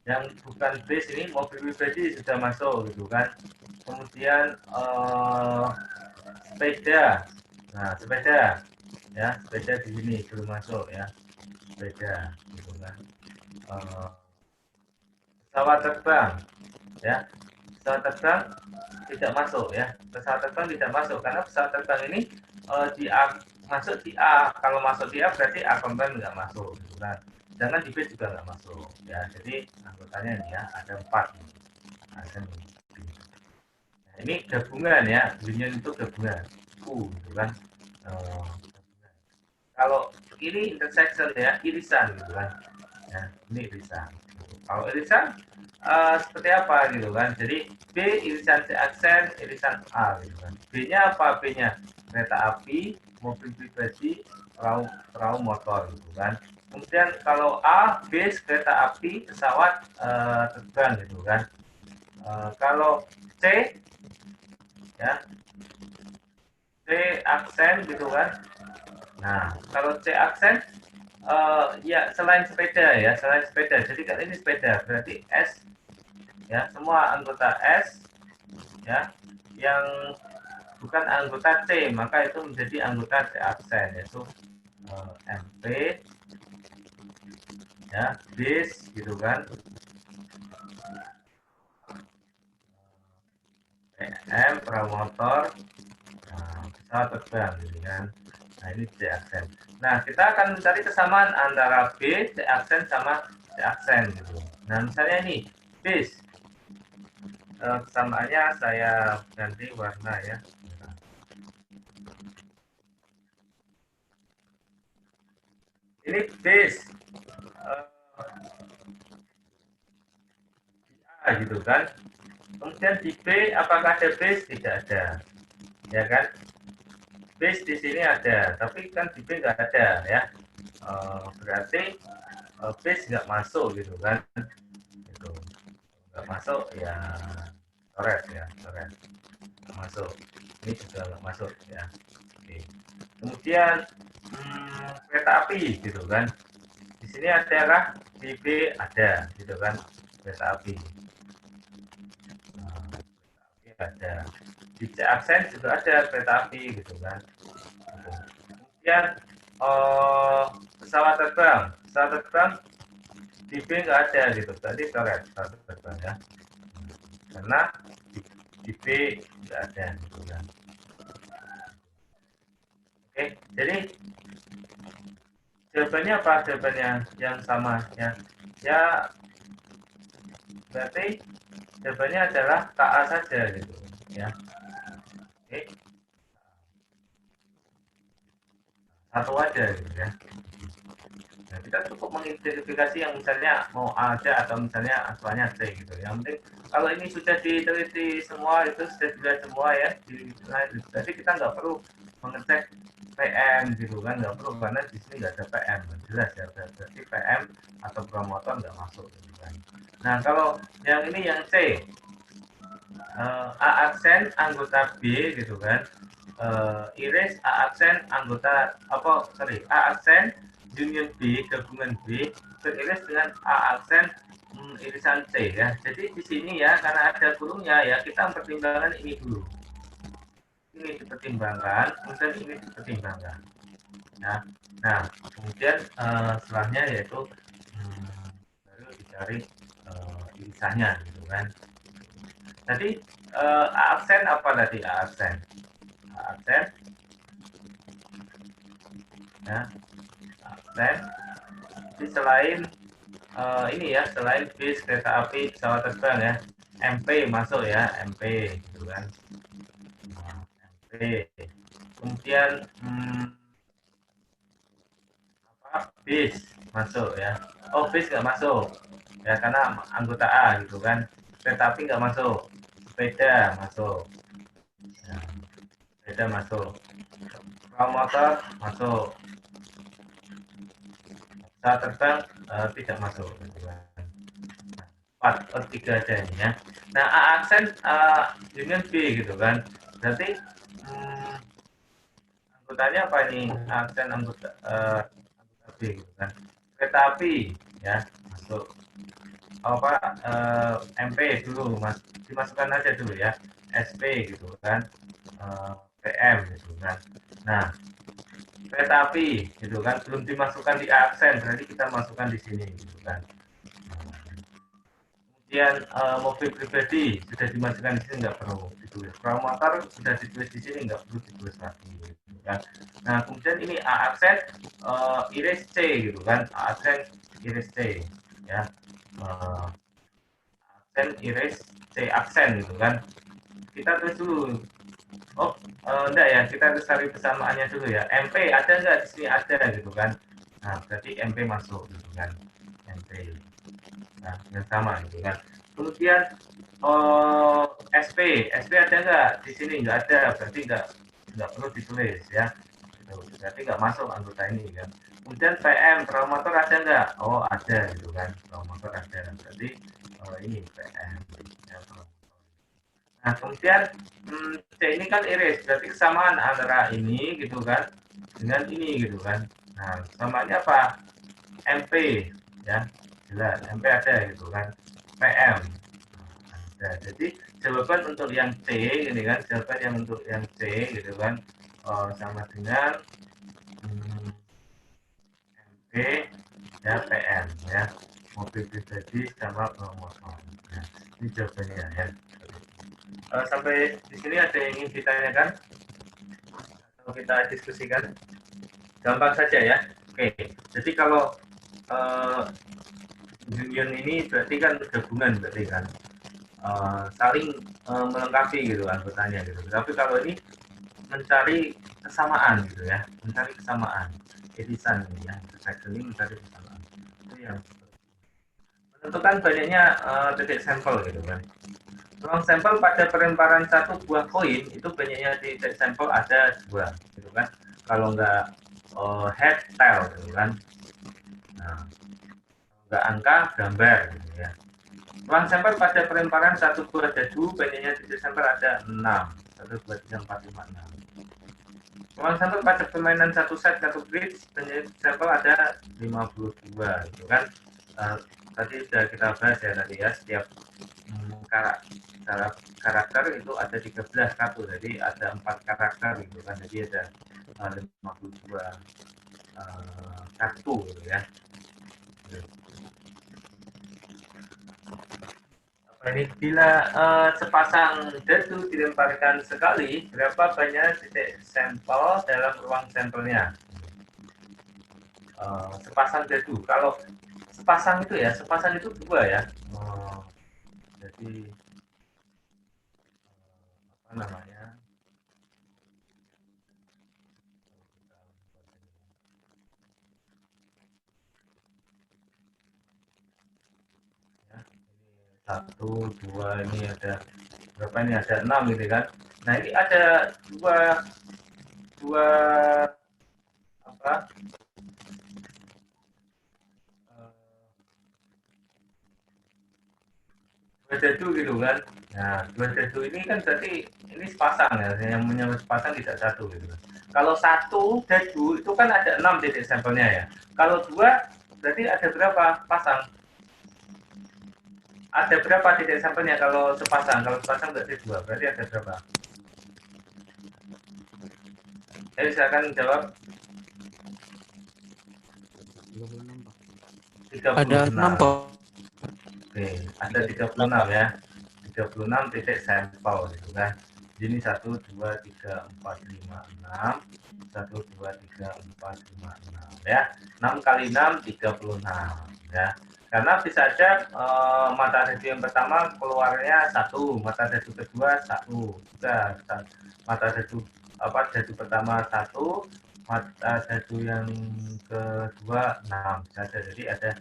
yang bukan bis ini mobil pribadi sudah masuk gitu kan. Kemudian sepeda, nah sepeda ya, sepeda di sini belum masuk ya, sepeda gitu kan. Pesawat terbang ya, pesawat terbang tidak masuk ya, pesawat terbang tidak masuk karena pesawat terbang ini di A, masuk di A. Kalau masuk di A berarti A komplement nggak masuk gitu kan. Jangan di B juga nggak masuk ya. Jadi anggotanya ini ya ada 4. Ada nih. Nah, ini gabungan ya, union itu gabungan gitu kan. Kalau ini intersection ya, irisan gitu kan ya, ini irisan. Kalau irisan seperti apa gitu kan. Jadi B irisan C aksen, irisan A gitu kan. B-nya apa? B-nya kereta api, mobil pribadi, perahu motor gitu kan. Kemudian kalau A, base kereta api, pesawat terbang gitu kan. Kalau C ya, C aksen gitu kan. Nah, kalau C aksen ya selain sepeda ya, selain sepeda. Jadi kan ini sepeda, berarti S ya, semua anggota S ya yang bukan anggota C, maka itu menjadi anggota C aksen, yaitu MP ya, bis gitu kan, PM perahu motor, pesawat terbang gitu kan. Nah, ini C aksen. Nah, kita akan mencari kesamaan antara B, C aksen sama C aksen gitu. Nah, misalnya ini bis, kesamaannya saya ganti warna ya. Ini bis A gitu kan. Kemudian di B apakah ada base? Tidak ada, ya kan? Base di sini ada, tapi kan di B nggak ada ya. Berarti base nggak masuk gitu kan? Gitu. Nggak masuk ya, coret ya, coret. Nggak masuk. Ini juga nggak masuk ya. Oke. Kemudian kereta api gitu kan? Di sini ada kah? Di B ada, gitu kan? Kereta api. Ada di C aksen juga ada kereta api gitu kan. Kemudian pesawat terbang di B nggak ada gitu, tadi coret pesawat terbang ya, karena di B nggak ada gitu kan. Oke, jadi jawabannya apa? Jawabannya yang sama ya. Ya berarti jawabannya adalah KA saja gitu ya. Oke, satu aja gitu ya. Nah, kita cukup mengidentifikasi yang misalnya mau A aja atau misalnya asalnya C gitu. Yang penting kalau ini sudah diteliti semua, itu sudah dilihat semua ya. Jadi kita nggak perlu mengecek PM gitu kan, nggak perlu karena di sini nggak ada PM, jelas ya. Berarti PM atau promotor nggak masuk gitu kan. Nah kalau yang ini yang C, A aksen anggota B gitu kan. Iris A aksen anggota A aksen union B gabungan B beriris dengan A aksen irisan C ya. Jadi di sini ya karena ada kurungnya ya kita mempertimbangkan ini dulu. Ini dipertimbangkan, kemudian ini dipertimbangkan. Ya. Nah, kemudian setelahnya yaitu baru dicari irisannya gitu kan. Tadi A aksen apa tadi A aksen? A aksen ya aksen. Jadi selain ini ya, selain bis kereta api pesawat terbang ya, MP masuk ya, MP gitu kan. MP. Kemudian bis masuk ya. Oh, bis nggak masuk ya karena anggota A gitu kan. Kereta api nggak masuk. Sepeda masuk. Ya, sepeda masuk. Perahu motor masuk. Pesawat terbang tidak masuk gitu kan. 3 aja ini ya. Nah, A aksen union B gitu kan. Berarti anggotanya apa ini? A aksen anggota B gitu kan. Kereta api ya masuk. MP dulu dimasukkan aja dulu ya. SP gitu kan. PM gitu kan. Nah, kereta api gitu kan belum dimasukkan di A aksen, berarti kita masukkan di sini gitu kan. Kemudian mobil pribadi sudah dimasukkan di sini nggak perlu ditulis. Perahu motor sudah ditulis di sini nggak perlu ditulis lagi gitu kan. Nah kemudian ini A aksen iris C gitu kan. A aksen iris C ya. Aksen iris C aksen gitu kan. Kita tulis dulu. Oh enggak ya, kita harus cari persamaannya dulu ya. MP ada nggak di sini ada gitu kan. Nah berarti MP masuk gitu kan. MP. Nah, yang sama gitu kan. Kemudian SP ada nggak di sini? Nggak ada, berarti nggak perlu ditulis ya. Gitu. Berarti nggak masuk anggota ini kan. Kemudian PM perahu motor ada nggak? Oh ada gitu kan, perahu motor ada. Berarti ini PM. Ya, nah kemudian C ini kan iris, berarti kesamaan antara ini gitu kan dengan ini gitu kan. Nah samaannya apa? MP ya jelas MP ada gitu kan. PM ada. Jadi jawaban untuk yang C ini kan, jawaban yang untuk yang C gitu kan sama dengan MP ya PM ya, mobil pribadi sama motor. Nah, ini jawabannya ya. Sampai di sini ada yang ingin ditanyakan atau kita diskusikan? Gampang saja ya. Oke, jadi kalau union ini berarti kan gabungan berarti kan saling melengkapi gitu anggotanya gitu. Tapi kalau ini mencari kesamaan gitu ya, mencari kesamaan, irisan ya, recycling mencari kesamaan. Itu yang menentukan banyaknya titik sampel gitu kan. Ruang sampel pada pelemparan satu buah koin itu banyaknya titik sampel ada 2 gitu kan. Kalau nggak head tail gitu kan. Nah, nggak angka gambar gitu ya. Ruang sampel pada pelemparan satu buah dadu banyaknya titik sampel ada 6. 1, 2, 3, 4, 5, 6. Ruang sampel pada permainan satu set kartu bridge banyaknya titik sampel ada 52 gitu kan. Tadi sudah kita bahas ya tadi ya, setiap karakter itu ada 13 kartu, jadi ada 4 karakter gitu kan, jadi ada 52 kartu gitu ya. Ini bila sepasang dadu dilemparkan sekali, berapa banyak titik sampel dalam ruang sampelnya? Sepasang dadu. Kalau sepasang itu ya, sepasang itu dua ya. Jadi apa namanya? Ya, ini satu, dua, ini ada berapa ini? Ada 6 gitu kan. Nah ini ada dua apa? Dua dadu gitu kan. Nah, dua dadu ini kan berarti ini sepasang ya, yang menyebut sepasang tidak satu gitu kan. Kalau satu dadu itu kan ada 6 titik sampelnya ya. Kalau dua berarti ada berapa pasang? Ada berapa titik sampelnya kalau sepasang? Kalau sepasang berarti dua, berarti ada berapa? Ayo silakan jawab. 36, Pak. 36. Ada 6, Pak. Oke, ada 36 ya. 36 titik sampel gitu kan. Ini 1, 2, 3, 4, 5, 6. 1, 2, 3, 4, 5, 6 ya. 6 kali 6, 36 ya. Karena bisa saja mata dadu yang pertama keluarnya 1, mata dadu kedua 1. Sudah, mata dadu dadu pertama 1, mata dadu yang kedua 6. Bisa jadi ada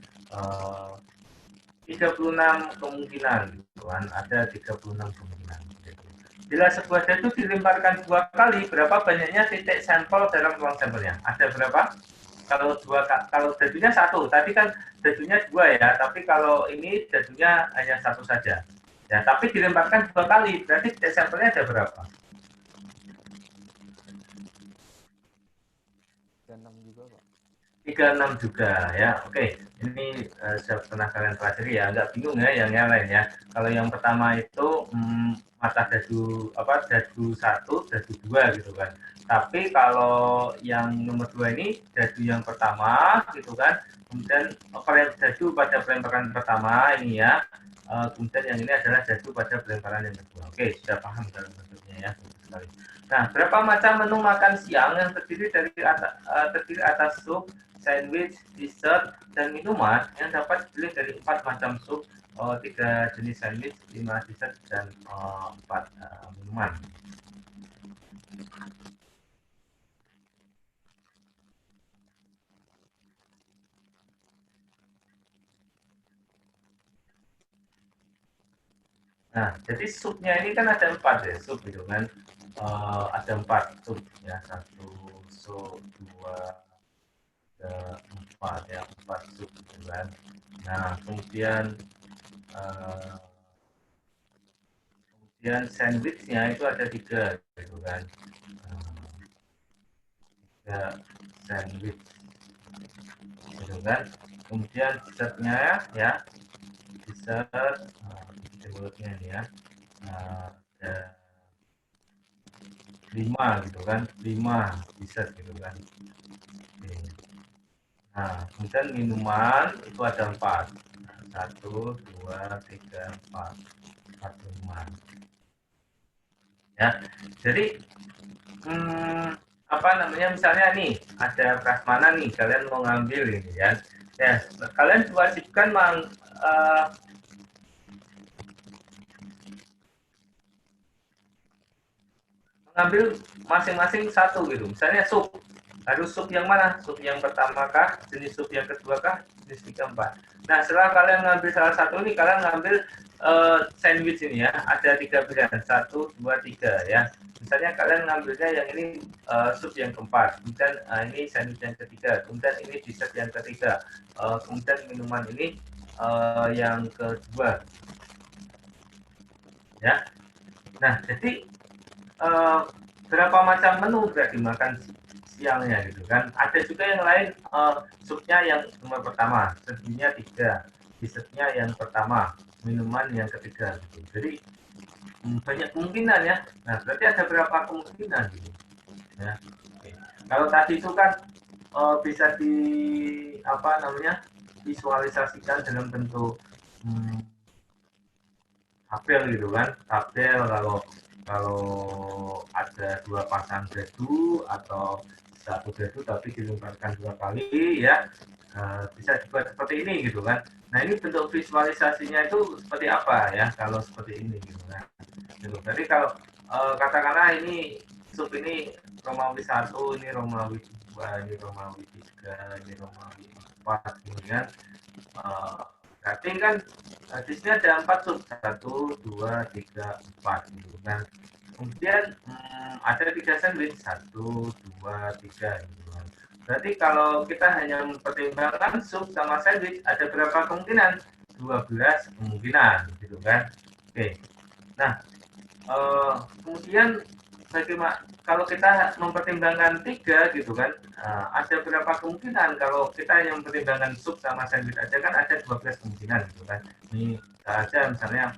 36 kemungkinan gitu kan, ada 36 kemungkinan gitu. Bila sebuah dadu dilemparkan 2 kali, berapa banyaknya titik sampel dalam ruang sampelnya? Ada berapa? Kalau dadunya 1, tadi kan dadunya 2 ya, tapi kalau ini dadunya hanya 1 saja. Ya, tapi dilemparkan 2 kali, berarti titik sampelnya ada berapa? 36 juga, Pak. 36 juga ya. Oke, ini saya pernah kalian pelajari ya, agak bingung ya yang lain ya. Kalau yang pertama itu mata dadu dadu 1, dadu 2 gitu kan. Tapi kalau yang nomor 2 ini dadu yang pertama gitu kan. Kemudian dadu pada pelemparan pertama ini ya. Kemudian yang ini adalah dadu pada pelemparan yang kedua. Oke, sudah paham dalam bentuknya ya. Nah, berapa macam menu makan siang yang terdiri atas sup, sandwich, dessert, dan minuman yang dapat dipilih dari 4 macam sup, 3 jenis sandwich, 5 dessert, dan 4 minuman. Nah, jadi supnya ini kan ada 4 ya, sup gitu kan. Ada 4 sup ya, 1 sup, 2, 4 ya, 4 sup gitu kan. Nah, kemudian sandwichnya itu ada 3 gitu kan. 3 sandwich gitu kan. Kemudian dessertnya ya, dessert mulutnya ini ya, ada 5 gitu kan, 5 dessert gitu kan. Oke. Nah, kemudian minuman itu ada 4. 1, 2, 3, 4. 4 minuman. Ya, jadi apa namanya, misalnya nih ada prasmanan nih, kalian mau ngambil ini ya. Ya, kalian diwajibkan mengambil masing-masing satu gitu. Misalnya sup, harus sup yang mana? Sup yang pertama kah? Jenis sup yang kedua kah? Jenis keempat. Nah, setelah kalian ngambil salah satu ini, kalian ngambil sandwich ini ya. Ada 3 pilihan, 1, 2, 3 ya. Misalnya kalian ngambilnya yang ini sup yang keempat, kemudian ini sandwich yang ketiga, kemudian ini dessert yang ketiga, kemudian minuman ini yang kedua. Ya. Nah, jadi berapa macam menu berarti makan siangnya gitu kan. Ada juga yang lain supnya yang nomor pertama, sandwichnya 3, dessertnya yang pertama, minuman yang ketiga gitu. Jadi banyak kemungkinan ya. Nah, berarti ada berapa kemungkinan gitu. Ya. Oke. Kalau tadi itu kan bisa visualisasikan dalam bentuk tabel gitu kan, tabel kalau ada dua pasang dadu atau satu dadu tapi dilemparkan dua kali ya, bisa dibuat seperti ini gitu kan. Nah ini bentuk visualisasinya itu seperti apa ya kalau seperti ini gitu kan. Jadi kalau katakanlah ini sub ini Romawi 1, ini Romawi 2, ini Romawi 3, ini Romawi 4, kemudian berarti kan di sini ada 4 sub, 1, 2, 3, 4 gitu kan. Kemudian ada 3 sandwich, 1, 2, 3 gitu kan. Berarti kalau kita hanya mempertimbangkan sub sama sandwich, ada berapa kemungkinan? 12 kemungkinan gitu kan. Oke. Nah, kemudian bagaimana kalau kita mempertimbangkan 3 gitu kan, ada berapa kemungkinan kalau kita hanya mempertimbangkan sub sama sandwich aja kan ada 12 kemungkinan gitu kan. Ini aja misalnya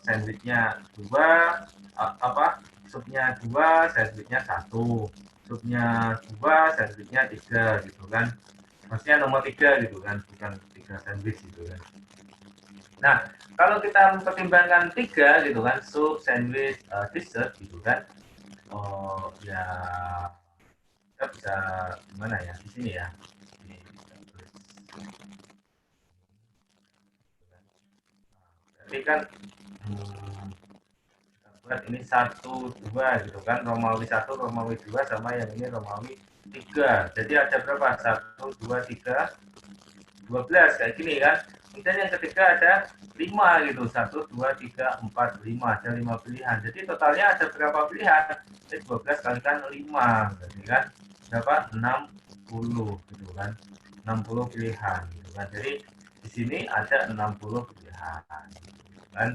sandwichnya 2, subnya 2, sandwichnya 1, subnya 2, sandwichnya 3 gitu kan. Maksudnya nomor 3 gitu kan, bukan 3 sandwich gitu kan. Nah, kalau kita mempertimbangkan 3 gitu kan, sub, sandwich, dessert gitu kan, ya kita bisa gimana ya di sini ya. Ini kita tulis. Berarti kan kita buat ini 1, 2 gitu kan, Romawi 1, Romawi 2 sama yang ini Romawi 3. Jadi ada berapa? 1, 2, 3, 12 kayak gini kan. Kemudian yang ketiga ada 5 gitu, 1, 2, 3, 4, 5, ada 5 pilihan. Jadi totalnya ada berapa pilihan? Jadi 12 kalikan 5, berarti kan berapa? 60 gitu kan, 60 pilihan gitu kan. Jadi di sini ada 60 pilihan gitu kan.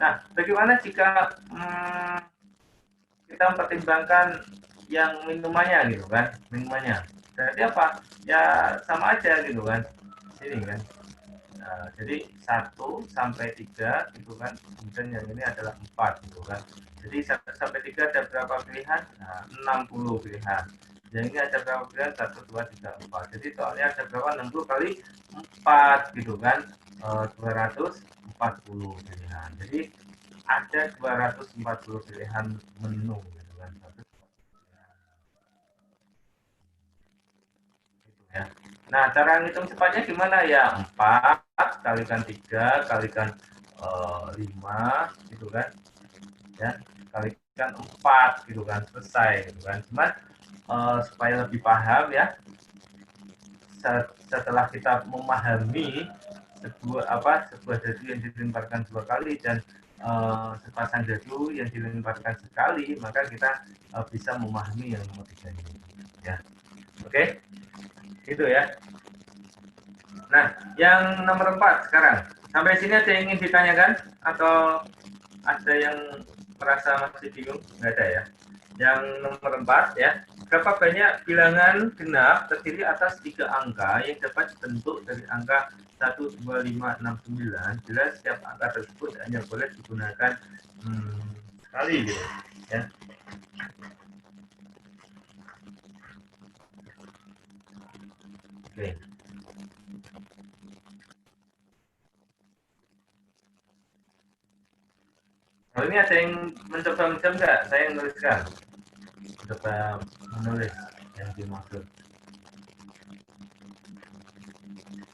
Nah, bagaimana jika kita mempertimbangkan yang minumannya gitu kan, minumannya. Berarti apa? Ya sama aja gitu kan. Sini kan. Jadi 1 sampai 3 gitu kan. Kemudian yang ini adalah 4 gitu kan. Jadi 1 sampai 3 ada berapa pilihan? 60 pilihan. Yang ini ada berapa pilihan? 1, 2, 3, 4. Jadi soalnya ada berapa? 60 kali 4 gitu kan. 240 pilihan. Jadi ada 240 pilihan menu gitu kan. Gitu ya. Nah, cara ngitung cepatnya gimana ya? 4 kalikan 3 kalikan 5 gitu kan. Ya, kalikan 4 gitu kan, selesai gitu kan. Cuman supaya lebih paham ya, setelah kita memahami sebuah dadu yang dilemparkan 2 kali dan sepasang dadu yang dilemparkan sekali, maka kita bisa memahami yang nomor 3 ini ya. Oke, itu ya. Nah, yang nomor 4 sekarang, sampai sini ada yang ingin ditanyakan atau ada yang merasa masih bingung? Nggak ada ya. Yang nomor 4 ya, berapa banyak bilangan genap terdiri atas 3 angka yang dapat dibentuk dari angka 1, 2, 5, 6, 9 bila setiap angka tersebut hanya boleh digunakan sekali gitu ya. Oke. Kalau ini ada yang mencoba nggak? Saya yang menuliskan. Coba menulis yang dimaksud.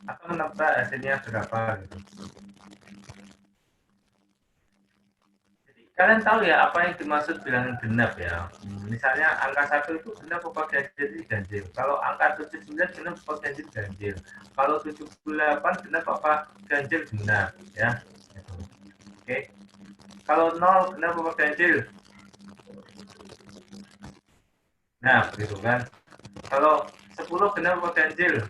Atau menebak hasilnya berapa gitu. Jadi kalian tahu ya apa yang dimaksud bilangan genap ya. Misalnya angka 1 itu genap apa ganjil? Ganjil. Kalau angka 79 genap apa ganjil? Ganjil. Kalau 78 genap apa ganjil? Genap ya. Oke. Kalau 0 genap apa ganjil? Genap gitu kan. Kalau 10 genap apa ganjil?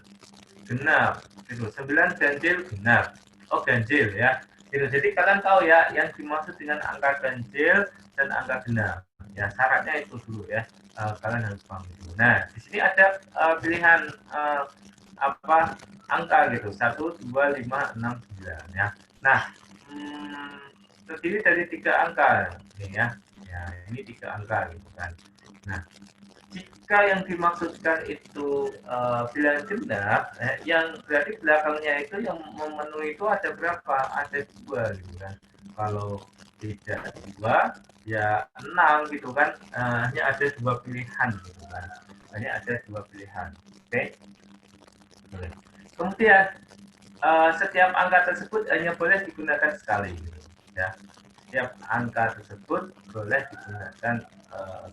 Genap. Gitu. 9 ganjil? Genap. Oh ganjil ya. Gitu. Jadi kalian tahu ya yang dimaksud dengan angka ganjil dan angka genap. Ya syaratnya itu dulu ya. Kalian harus paham itu. Nah di sini ada pilihan angka gitu. 1, 2, 5, 6, 9 ya. Nah terdiri dari 3 angka ini ya. Ya ini 3 angka gitu kan. Nah jika yang dimaksudkan itu bilangan genap, yang berarti belakangnya itu yang memenuhi itu ada berapa? Ada 2 gitu kan. Kalau tidak 2 ya 6 gitu kan. Hanya ada 2 pilihan gitu kan. Hanya ada 2 pilihan. Oke. Kemudian setiap angka tersebut hanya boleh digunakan sekali gitu, ya. Setiap angka tersebut boleh digunakan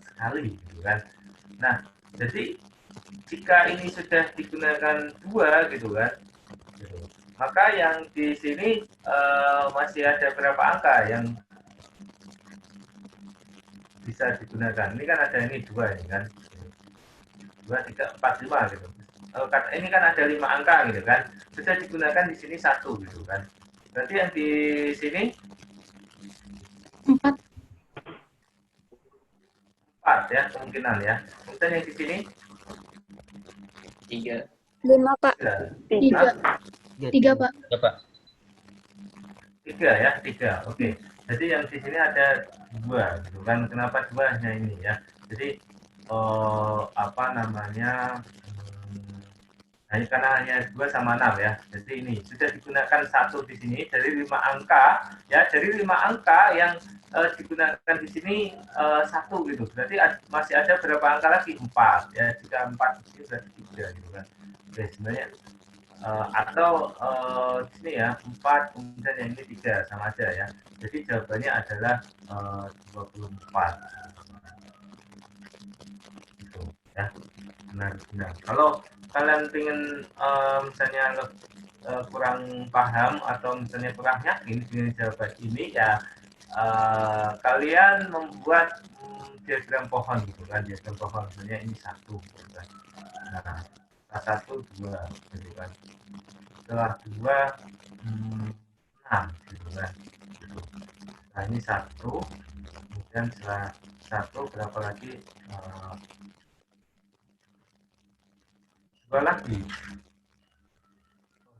sekali gitu kan. Nah, jadi jika ini sudah digunakan 2 gitu kan, gitu, maka yang di sini masih ada berapa angka yang bisa digunakan. Ini kan ada ini 2 ini kan. 2, 3, 4, 5 gitu. Ini kan ada 5 angka gitu kan. Sudah digunakan di sini 1 gitu kan. Berarti yang di sini 4. 4 ya kemungkinan ya. Kemudian yang di sini 3. 5, Pak. 3. 3, Pak. Ya, Pak. 3 ya, 3. Oke. Jadi yang di sini ada 2 gitu kan. Kenapa 2 hanya ini ya. Jadi apa namanya? Hanya karena hanya 2 sama 6 ya. Jadi ini sudah digunakan 1 di sini dari 5 angka ya, dari 5 angka yang digunakan di sini 1 gitu. Berarti masih ada berapa angka lagi? 4 ya. Jika 4 di sini berarti 3 gitu kan. Oke, sebenarnya atau di sini ya 4 kemudian yang ini 3 sama aja ya. Jadi jawabannya adalah 24. Gitu ya. Benar. Kalau kalian ingin misalnya kurang paham atau misalnya kurang yakin dengan jawaban ini ya kalian membuat diagram pohon gitu kan, diagram pohon misalnya ini 1 gitu kan. Nah, 1, 2 gitu kan. Setelah 2 6 gitu kan. Nah, ini 1 kemudian setelah 1 berapa lagi? 2 lagi.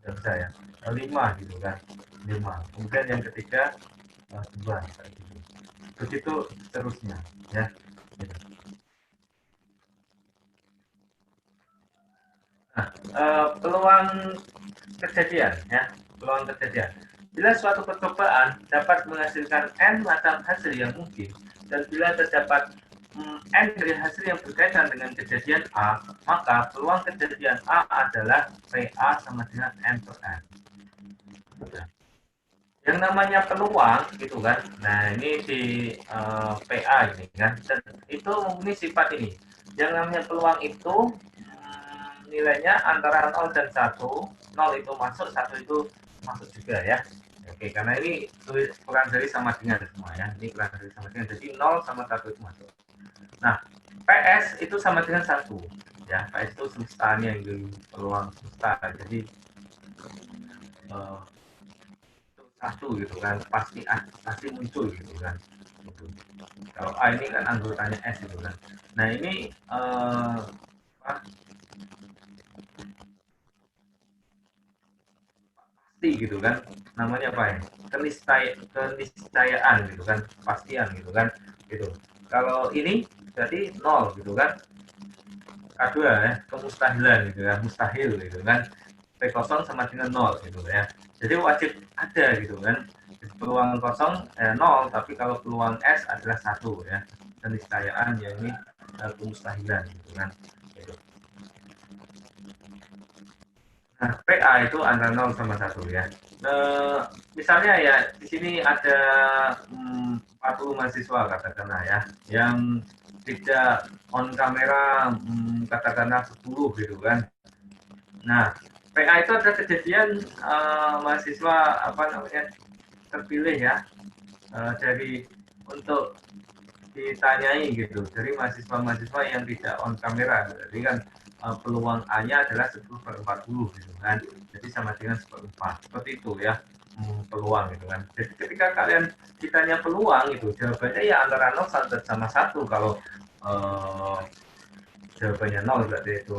Udah bisa ya. 5 gitu kan. 5. Kemudian yang ketiga 2 gitu. Begitu seterusnya ya. Gitu. Nah, peluang kejadian ya, peluang kejadian. Bila suatu percobaan dapat menghasilkan n macam hasil yang mungkin dan bila terdapat n dari hasil yang berkaitan dengan kejadian A, maka peluang kejadian A adalah PA sama dengan n per n. Yang namanya peluang gitu kan. Nah, ini di PA ini kan. Dan itu mempunyai sifat ini. Yang namanya peluang itu nilainya antara 0 dan 1. 0 itu masuk, 1 itu masuk juga ya. Oke, karena ini kurang dari sama dengan semua ya. Ini kurang dari sama dengan. Jadi 0 sama 1 itu masuk. Nah, PS itu sama dengan 1 ya. PS itu semestanya yang peluang semesta. Jadi 1 gitu kan, pasti muncul gitu kan. Gitu. Kalau A ini kan anggotanya S gitu kan. Nah, ini pasti gitu kan. Namanya apa ya? Keniscayaan gitu kan, kepastian gitu kan. Gitu. Kalau ini berarti 0 gitu kan. K2 ya, kemustahilan gitu kan, mustahil gitu kan. P0 sama dengan 0 gitu ya. Jadi wajib ada gitu kan. Peluang kosong 0, tapi kalau peluang S adalah 1 ya. Keniscayaan ya ini kemustahilan gitu kan. Gitu. Nah, PA itu antara 0 sama 1 ya. Misalnya ya di sini ada 40 mahasiswa katakanlah ya, yang tidak on kamera katakanlah 10 gitu kan. Nah, PA itu ada kejadian mahasiswa apa namanya terpilih ya dari untuk ditanyai gitu dari mahasiswa-mahasiswa yang tidak on kamera. Jadi kan peluang A-nya adalah 10/40 gitu kan. Jadi sama dengan 1/4. Seperti itu ya peluang gitu kan. Jadi ketika kalian ditanya peluang itu jawabannya ya antara 0 sama 1. Kalau jawabannya 0 berarti itu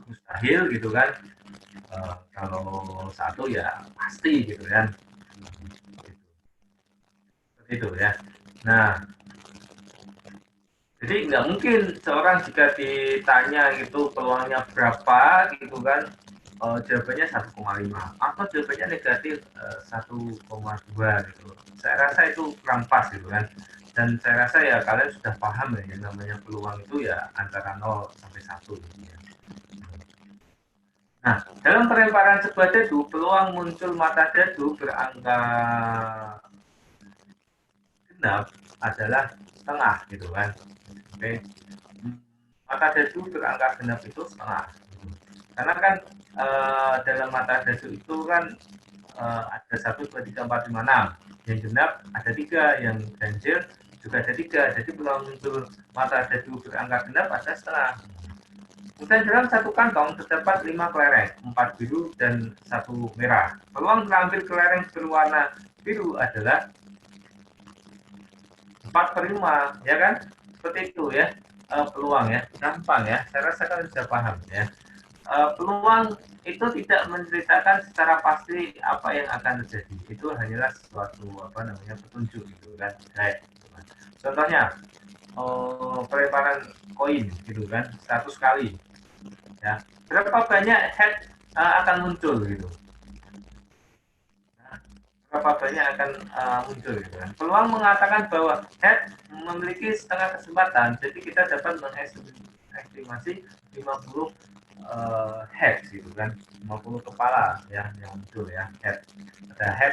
mustahil gitu kan. Kalau 1 ya pasti gitu kan. Seperti itu ya. Nah, jadi nggak mungkin seorang jika ditanya gitu peluangnya berapa gitu kan, jawabannya 1,5 atau jawabannya negatif 1,2 gitu. Saya rasa itu kurang pas gitu kan. Dan saya rasa ya kalian sudah paham ya yang namanya peluang itu ya antara 0 sampai 1 gitu ya. Nah, dalam pelemparan sebuah dadu, peluang muncul mata dadu berangka genap adalah setengah gitu kan. Oke. Mata dadu berangka genap itu setengah. Karena kan dalam mata dadu itu kan ada 1, 2, 3, 4, 5, 6. Yang genap ada 3, yang ganjil juga ada 3. Jadi peluang muncul mata dadu berangka genap ada setengah. Kemudian dalam satu kantong terdapat 5 kelereng, 4 biru dan 1 merah. Peluang mengambil kelereng berwarna biru adalah 4/5, ya kan? Seperti itu ya, peluang ya, gampang ya. Saya rasa kalian sudah paham ya. Peluang itu tidak menceritakan secara pasti apa yang akan terjadi. Itu hanyalah suatu petunjuk gitu kan. Contohnya pelemparan koin gitu kan, 100 kali. Ya, berapa banyak head akan muncul gitu. Nah, berapa banyak akan muncul gitu kan. Peluang mengatakan bahwa head memiliki setengah kesempatan, jadi kita dapat mengestimasi 50 head gitu kan, 50 kepala ya yang muncul ya, head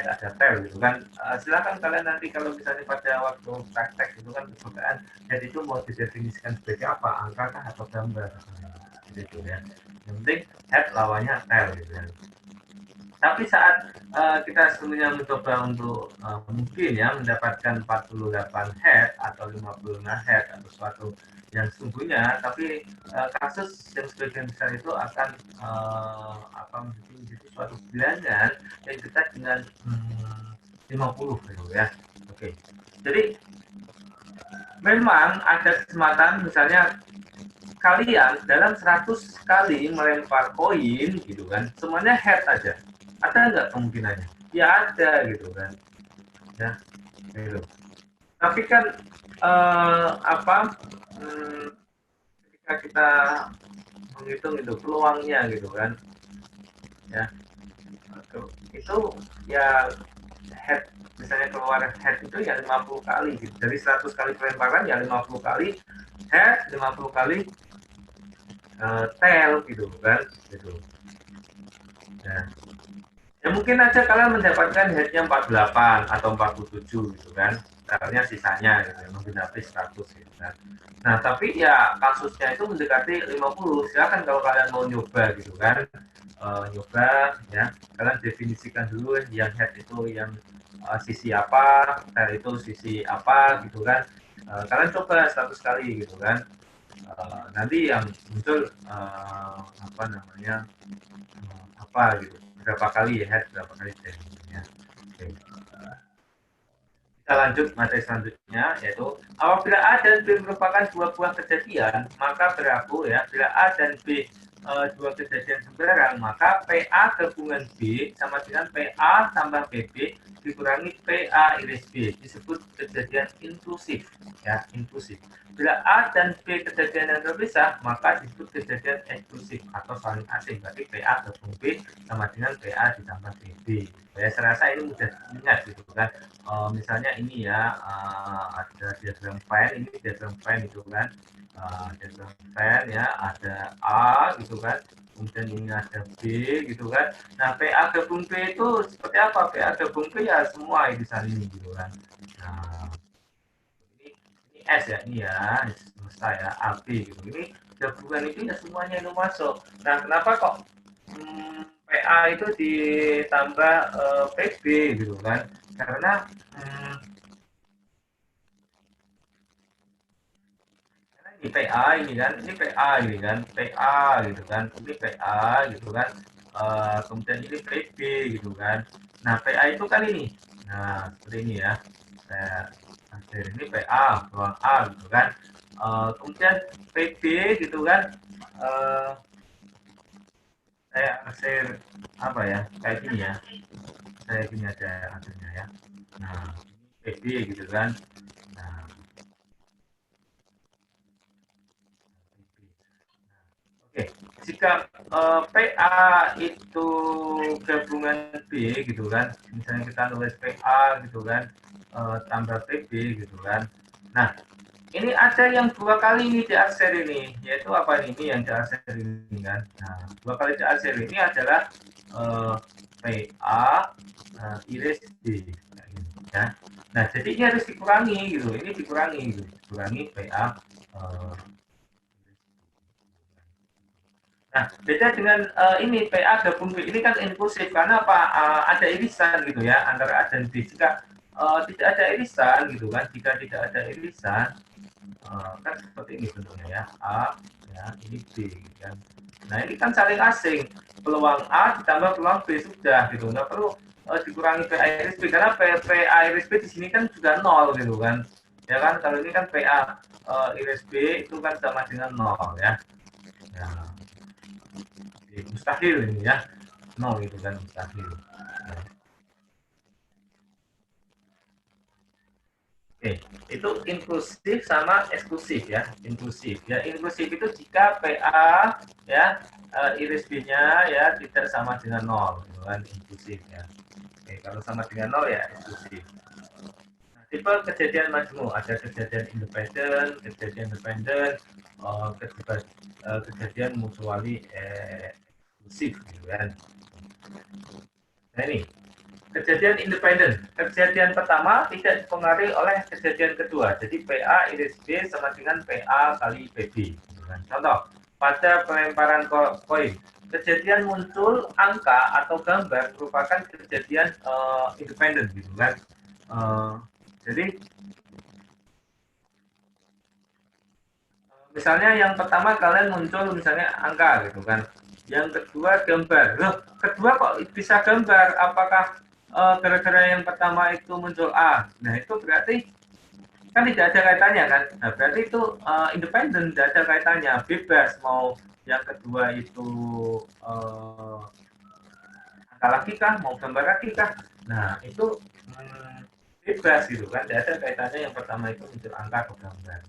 ada tail gitu kan. Silakan kalian nanti kalau misalnya pada waktu praktek itu kan kesukaan head itu mau didefinisikan sebagai apa, angka kah atau gambar gitu ya. Yang penting head lawannya tail gitu kan. Tapi saat kita sebenarnya mencoba untuk mungkin ya mendapatkan 48 head atau 55 head atau sesuatu yang sesungguhnya, tapi kasus yang sebagian besar itu akan menjadi suatu bilangan yang dekat dengan 50 gitu ya. Oke. Jadi memang ada kesempatan misalnya kalian dalam 100 kali melempar koin gitu kan, semuanya head aja. Ada nggak kemungkinannya? Ya ada gitu kan. Ya, gitu. Tapi kan ketika kita menghitung itu peluangnya gitu kan, ya itu ya head misalnya keluar head itu ya 50 kali gitu. Dari 100 kali pelemparan ya 50 kali head, 50 kali tail gitu kan gitu. Ya mungkin aja kalian mendapatkan headnya 48 atau 47 gitu kan, karena sisanya gitu menggenapi 100 gitu kan. Nah tapi ya kasusnya itu mendekati 50. Silakan kalau kalian mau nyoba gitu kan, nyoba ya, kalian definisikan dulu yang head itu yang sisi apa, tail itu sisi apa gitu kan. Kalian coba 100 kali gitu kan. Nanti yang muncul apa gitu, berapa kali ya head, berapa kali tail ya. Oke. Kita lanjut materi selanjutnya, yaitu apabila A dan B merupakan dua buah kejadian, maka berlaku ya, bila A dan B dua kejadian sembarang, maka PA gabungan B sama dengan PA tambah PB dikurangi PA iris B, disebut kejadian inklusif ya, inklusif. Bila A dan B kejadian yang terpisah, maka disebut kejadian eksklusif atau saling asing. Berarti PA gabung B sama dengan PA ditambah PB. Ya, saya rasa ini mudah diingat gitu kan. Misalnya ini ya, ada diagram Venn, ini diagram Venn itu kan. Diagram Venn ya, ada A gitu kan, kemudian ini ada B gitu kan. Nah PA gabung B itu seperti apa? PA gabung B ya semua di sana ini gitu kan. Nah ini S ya, ini ya semesta ya, AB gitu. Ini gabungan itu ya semuanya itu masuk. Nah kenapa kok PA itu ditambah PB gitu kan? Karena ini PA ini kan, ini PA ini kan, PA gitu kan, ini PA gitu kan, kemudian ini PB gitu kan. Nah PA itu kan ini, nah seperti ini ya, saya hasil ini PA ruang A gitu kan. Kemudian PB gitu kan, saya hasil apa ya, kayak gini ya, saya gini aja hasilnya ya. Nah PB gitu kan. Nah Nah, oke, jika PA itu gabungan B gitu kan, misalnya kita nulis PA gitu kan, tambah PB gitu kan. Nah, ini ada yang dua kali ini diarsir ini, yaitu apa ini yang diarsir ini kan. Nah, dua kali diarsir ini adalah PA iris B. Ya. Nah, jadi ini harus dikurangi gitu, ini dikurangi gitu, dikurangi PA. Nah, beda dengan ini PA gabung B ini kan inklusif karena apa? Ada irisan gitu ya antara A dan B. Jika tidak ada irisan gitu kan, jika tidak ada irisan kan seperti ini bentuknya ya, A ya ini B gitu kan. Nah ini kan saling asing, peluang A ditambah peluang B sudah gitu, nggak perlu dikurangi PA iris B karena PA iris B di sini kan juga nol gitu kan, ya kan. Kalau ini kan PA iris B itu kan sama dengan nol ya. Nah, mustahil ini ya, nol itu kan mustahil. Nah. Oke, itu inklusif sama eksklusif ya. Inklusif ya, inklusif itu jika PA ya iris B-nya ya tidak sama dengan nol, gitu kan, inklusif ya. Oke, kalau sama dengan nol ya eksklusif. Nah, tipe kejadian majmuk ada kejadian independen, kejadian mutuali eksklusif gitu kan. Nah ini kejadian independen. Kejadian pertama tidak dipengaruhi oleh kejadian kedua. Jadi PA iris B sama dengan PA kali PB. Contoh, pada pelemparan koin, kejadian muncul angka atau gambar merupakan kejadian independen, gitu kan. Jadi misalnya yang pertama kalian muncul misalnya angka, gitu kan. Yang kedua gambar. Loh, kedua kok bisa gambar? Apakah gara-gara yang pertama itu muncul A? Nah itu berarti kan tidak ada kaitannya kan. Nah berarti itu independen, tidak ada kaitannya, bebas mau yang kedua itu angka lagi kah, mau gambar lagi kah. Nah itu bebas gitu kan, tidak ada kaitannya yang pertama itu muncul angka atau gambar.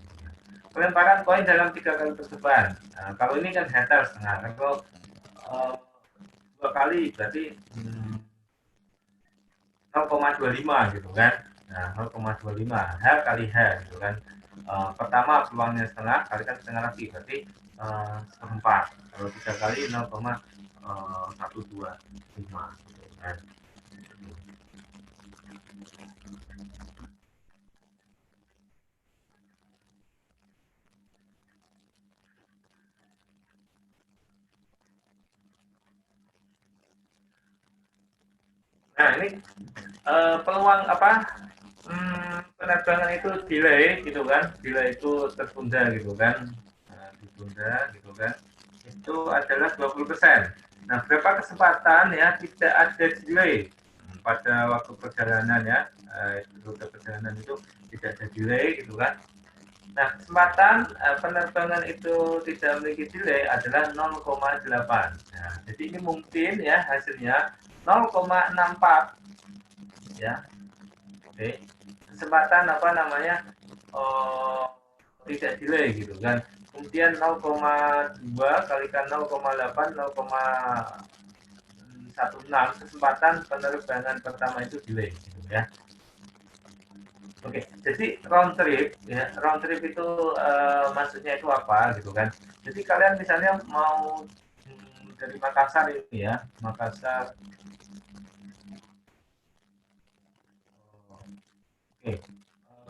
Pelemparan koin dalam 3 kali percobaan. Nah, kalau ini kan heter setengah, kalau 2 kali berarti 0,25 gitu kan. Nah, 0,25 H kali H gitu kan. Pertama peluangnya setengah, kalikan setengah lagi berarti seperempat. Kalau 3 kali 0,125 gitu kan. Nah, ini peluang apa? Penerbangan itu delay gitu kan, delay itu tertunda gitu kan, ditunda gitu kan, itu adalah 20%. Nah, berapa kesempatan ya tidak ada delay pada waktu perjalanan ya, rute perjalanan itu tidak ada delay gitu kan. Nah, kesempatan penerbangan itu tidak memiliki delay adalah 0,8. Nah, jadi ini mungkin ya hasilnya 0,64 ya. Oke. Kesempatan apa namanya tidak delay gitu kan. Kemudian 0,2 kalikan 0,8 0,16 kesempatan penerbangan pertama itu delay gitu ya. Oke, jadi round trip ya, round trip itu maksudnya itu apa gitu kan. Jadi kalian misalnya mau dari Makassar ini ya, Makassar. Oke,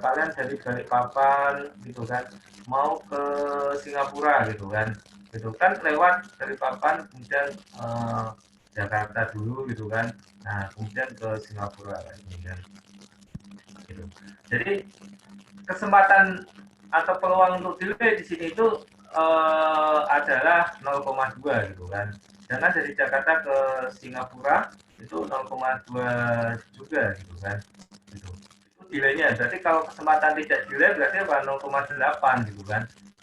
kalian dari Balikpapan gitu kan, mau ke Singapura gitu kan lewat Balikpapan kemudian Jakarta dulu gitu kan, nah kemudian ke Singapura kemudian gitu. Jadi kesempatan atau peluang untuk delay di sini itu adalah 0,2 gitu kan. Jangan dari Jakarta ke Singapura itu 0,2 juga gitu kan. Gitu. Itu delaynya. Berarti kalau kesempatan tidak delay berarti apa? 0,8 gitu kan.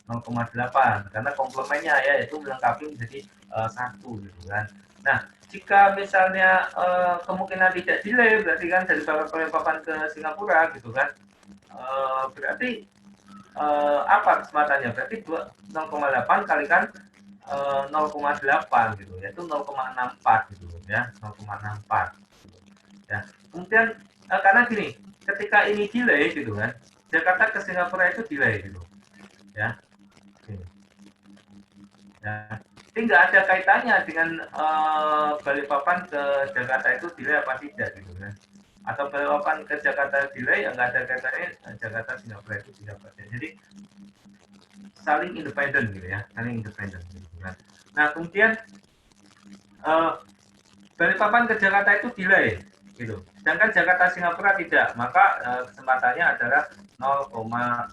0,8 karena komplemennya ya itu melengkapi menjadi 1 gitu kan. Nah, jika misalnya kemungkinan tidak delay berarti kan dari Balikpapan ke Singapura gitu kan. berarti apa kesempatan? Berarti 0,8 kalikan 0,8 gitu, yaitu 0,64 gitu ya, 0,64 ya. Kemudian karena gini, ketika ini delay gitu kan, Jakarta ke Singapura itu delay gitu ya. Gini. Ya. Ini nggak ada kaitannya dengan Balikpapan ke Jakarta itu delay apa tidak gitu kan, atau Balikpapan ke Jakarta delay, nggak ada kaitannya Jakarta Singapura itu tidak apa. Jadi saling independen gitu ya, saling independen gitu kan. Nah kemudian Balikpapan ke Jakarta itu delay gitu, sedangkan Jakarta Singapura tidak, maka kesempatannya adalah 0,16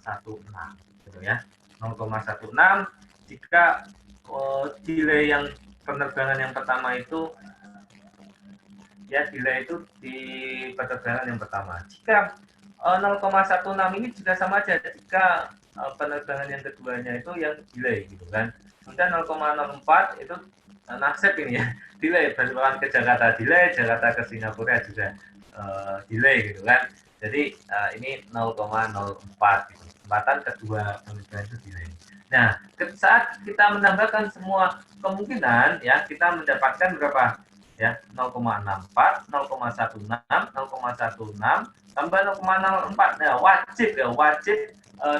gitu ya, 0,16 jika delay yang penerbangan yang pertama itu ya, delay itu di penerbangan yang pertama. Jika 0,16 ini juga sama aja jika penerbangan yang keduanya itu yang delay gitu kan. Kemudian 0,04 itu nasib ini ya, delay, Balikpapan ke Jakarta delay, Jakarta ke Singapura juga delay gitu kan. Jadi ini 0,04 gitu. Kesempatan kedua penerbangan itu delay. Nah, saat kita menambahkan semua kemungkinan ya, kita mendapatkan berapa? Ya, 0,64, 0,16, 0,16 tambah 0,04. Nah, wajib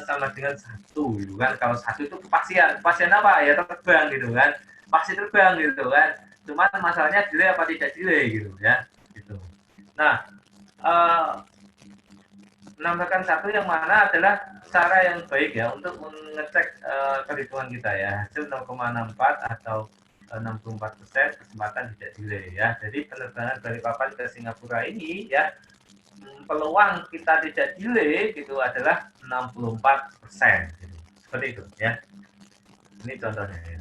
sama dengan 1 gitu kan. Kalau 1 itu kepastian. Kepastian apa? Ya terbang gitu kan. Pasti terbang gitu kan. Cuman masalahnya delay apa tidak delay gitu ya. Gitu. Nah, menambahkan 1 yang mana adalah cara yang baik ya untuk mengecek perhitungan kita ya. Hasil 0,64 atau 64% kesempatan tidak delay ya. Jadi penerbangan dari Balikpapan ke Singapura ini ya, peluang kita tidak delay gitu adalah 64% gitu. Seperti itu ya. Ini contohnya ya.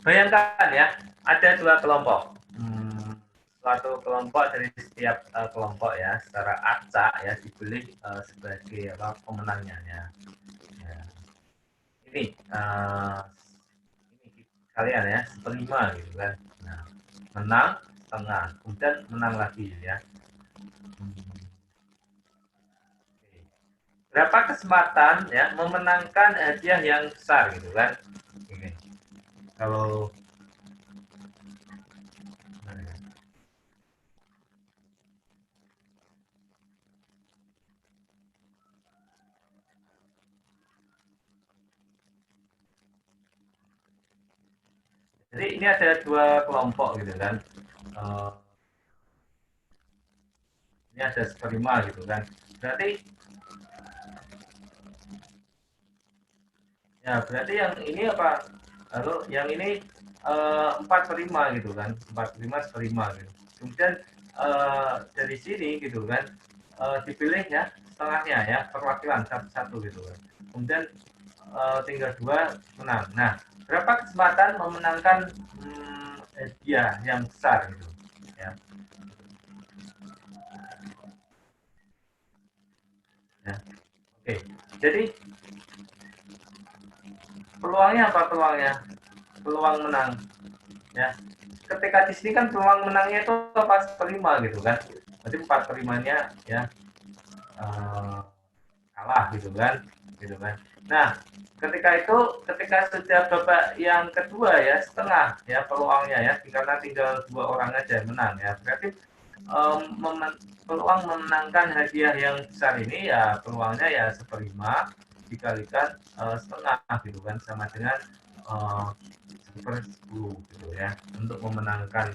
Bayangkan ya, ada 2 kelompok. Suatu kelompok dari setiap kelompok ya, secara acak ya dipilih sebagai pemenangnya ya. Ya. Ini kalian ya, 1/5 gitu kan. Nah, menang setengah, kemudian menang lagi ya. Berapa kesempatan ya memenangkan hadiah yang besar gitu kan? Oke. Kalau jadi ini ada 2 kelompok gitu kan. Ini ada 1/5 gitu kan. Berarti ya, berarti yang ini apa? Lalu yang ini 4/5 gitu kan. 4/5 1/5 gitu. Kemudian dari sini gitu kan dipilih ya setengahnya ya, perwakilan satu-satu gitu kan. Kemudian tinggal 2 menang. Nah, berapa kesempatan memenangkan hadiah yang besar gitu ya. Ya. Oke. Jadi peluangnya apa peluangnya? Peluang menang ya. Ketika di sini kan peluang menangnya itu pas 1/5 gitu kan. Berarti 4/5-nya ya kalah gitu kan. Nah, ketika sudah babak yang kedua ya, setengah ya peluangnya ya, karena tinggal 2 orang aja menang ya. Berarti peluang memenangkan hadiah yang besar ini ya peluangnya ya 1/5 dikalikan setengah gitu kan, sama dengan 1/10 gitu ya, untuk memenangkan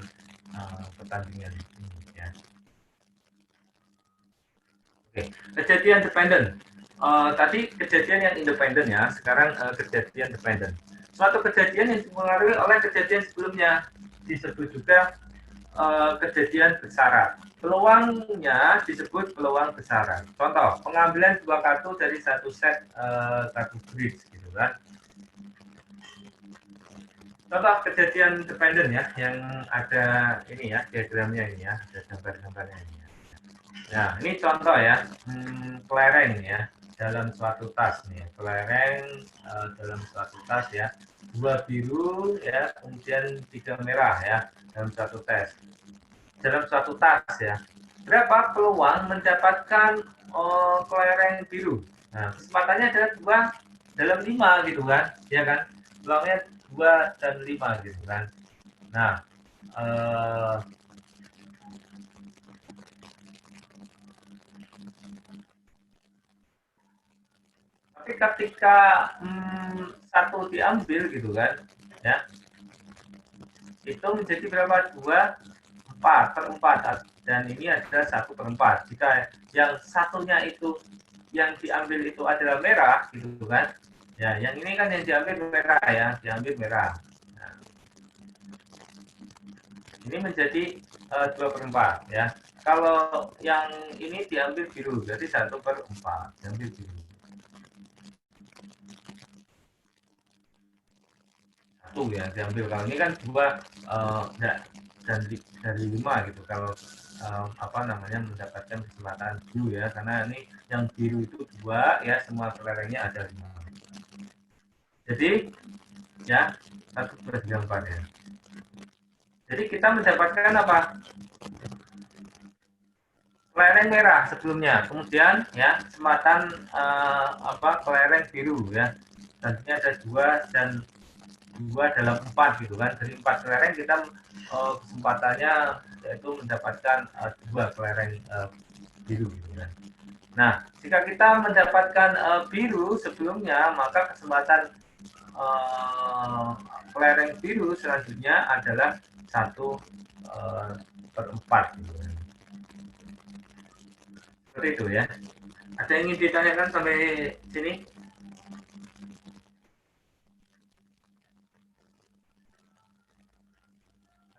pertandingan ini ya. Oke, kejadian dependen. Tadi kejadian yang independen ya, sekarang kejadian dependen. Suatu kejadian yang dipengaruhi oleh kejadian sebelumnya disebut juga kejadian besaran. Peluangnya disebut peluang besaran. Contoh, pengambilan 2 kartu dari satu set kartu bridge gitu kan. Contoh kejadian dependen ya, yang ada ini ya, diagramnya ini ya, ada gambar-gambarnya ini ya. Nah, ini contoh ya, kelereng ya, dalam suatu tas nih, kelereng dalam suatu tas ya, 2 biru ya, kemudian 3 merah ya, dalam suatu tas ya. berapa peluang mendapatkan kelereng biru? Nah, kesempatannya adalah 2 dalam 5 gitu kan, ya kan? Peluangnya 2 dan 5 gitu kan. Nah, tapi ketika satu diambil gitu kan, ya, itu menjadi berapa? 2/4 dan ini adalah 1/4. Jika yang satunya itu yang diambil itu adalah merah gitu kan, ya, yang ini kan yang diambil merah ya, diambil merah. Nah, ini menjadi 2/4 ya. Kalau yang ini diambil biru, berarti 1/4 diambil biru. Satu ya diambil. Kalau ini kan 2 dan dari 5 gitu. Kalau mendapatkan kesempatan biru ya, karena ini yang biru itu 2 ya, semua kelerengnya ada 5. Jadi ya 1/4 ya. Jadi kita mendapatkan apa? Kelereng merah sebelumnya, kemudian ya kesempatan kelereng biru ya. Tentunya ada 2 dan 2 dalam 4 gitu kan. Dari 4 kelereng kita kesempatannya yaitu mendapatkan 2 kelereng biru gitu kan. Nah, jika kita mendapatkan biru sebelumnya, maka kesempatan kelereng biru selanjutnya adalah 1/4 gitu kan. Seperti itu ya. Ada yang ingin ditanyakan sampai sini?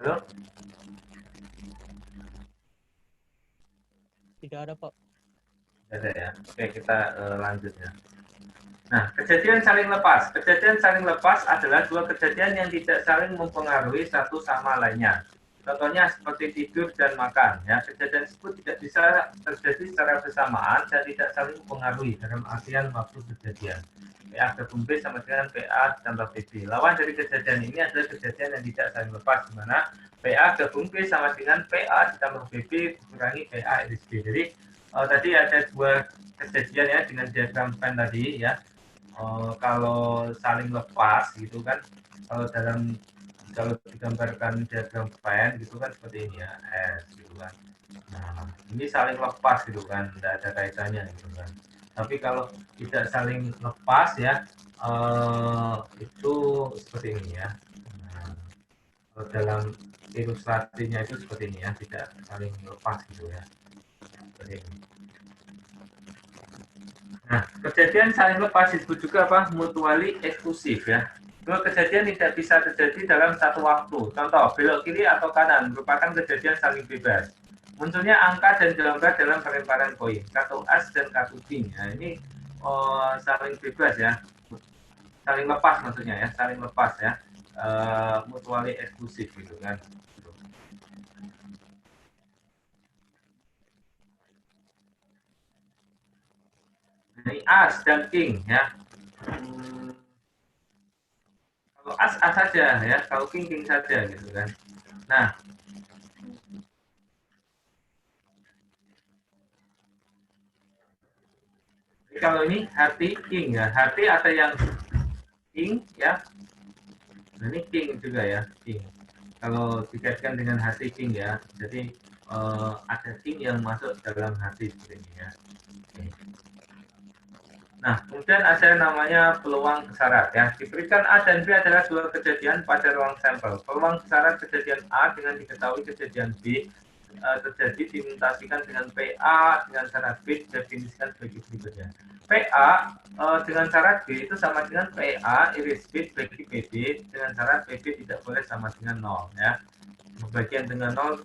Halo? Tidak ada, Pak. Tidak ada ya. Oke, kita lanjut ya. Nah, kejadian saling lepas. Kejadian saling lepas adalah 2 kejadian yang tidak saling mempengaruhi satu sama lainnya. Contohnya seperti tidur dan makan. Ya, kejadian tersebut tidak bisa terjadi secara bersamaan dan tidak saling mempengaruhi dalam artian waktu kejadian. PA gabung B sama dengan PA tambah PB. Lawan dari kejadian ini adalah kejadian yang tidak saling lepas, di mana PA gabung B sama dengan PA ditambah PB kurangi PA iris B. Jadi tadi ada 2 kejadian ya dengan diagram Venn tadi ya. Kalau saling lepas gitu kan, kalau digambarkan diagram Venn gitu kan seperti ini ya, S gitu kan. Nah, ini saling lepas gitu kan, tidak ada kaitannya gitu kan. Tapi kalau tidak saling lepas ya, itu seperti ini ya. Nah, dalam ilustrasinya itu seperti ini ya, tidak saling lepas gitu ya. Seperti ini. Nah, kejadian saling lepas disebut juga apa? Mutually eksklusif ya. 2 kejadian tidak bisa terjadi dalam satu waktu. Contoh, belok kiri atau kanan merupakan kejadian saling bebas. Munculnya angka dan gambar dalam pelemparan koin. Kartu as dan kartu king. Nah, ini saling bebas ya. Saling lepas maksudnya ya. Saling lepas ya. Mutually eksklusif gitu kan. Ini as dan king ya. Kalau as saja ya, kalau king saja gitu kan. Nah, kalau ini hati king ya, hati ada yang king ya. Nah, ini king juga ya, king. Kalau dikaitkan dengan hati king ya, jadi ada king yang masuk dalam hati seperti ini ya. Nah, kemudian ada namanya peluang kesarat ya. Diberikan A dan B adalah 2 kejadian pada ruang sampel. Peluang kesarat kejadian A dengan diketahui kejadian B terjadi dimutasikan dengan PA dengan syarat B didefinisikan sebagai berikutnya. PA dengan syarat B itu sama dengan PA iris B bagi PB dengan syarat PB tidak boleh sama dengan 0 ya. Pembagian dengan 0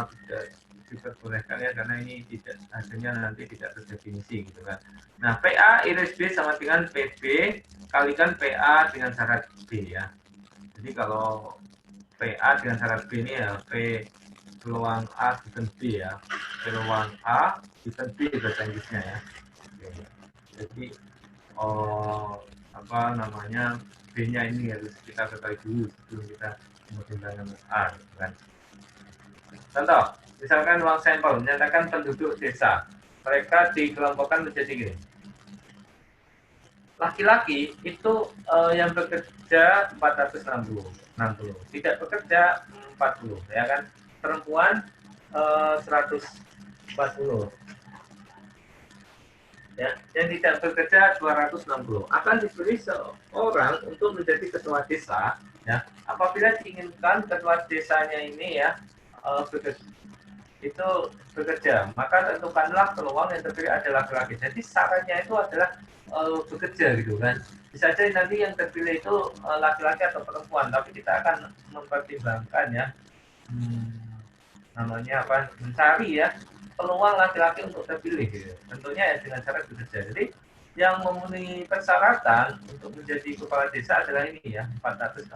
tidak diperbolehkan ya, karena ini tidak hasilnya nanti tidak terdefinisi gitu kan. Nah, PA iris B sama dengan PB kalikan PA dengan syarat B ya. Jadi kalau PA dengan syarat B ini ya P peluang A diken B ya. Peluang A diken B bahasa Inggrisnya ya. Oke. Jadi B-nya ini harus kita ketahui dulu sebelum kita mempertimbangkan A gitu kan. Contoh, Misalkan uang sampel menyatakan penduduk desa. Mereka dikelompokkan menjadi gini. Laki-laki itu yang bekerja 460, tidak bekerja 40, ya kan? Perempuan 140, ya, yang tidak bekerja 260 akan diberi seorang untuk menjadi ketua desa, ya. Apabila diinginkan ketua desanya ini ya bekerja, maka tentukanlah peluang yang terpilih adalah laki-laki. Jadi syaratnya itu adalah bekerja gitu kan. Bisa jadi nanti yang terpilih itu laki-laki atau perempuan, tapi kita akan mempertimbangkan ya, namanya apa, mencari ya peluang laki-laki untuk terpilih gitu. Tentunya ya dengan cara bekerja. Jadi yang memenuhi persyaratan untuk menjadi kepala desa adalah ini ya, 460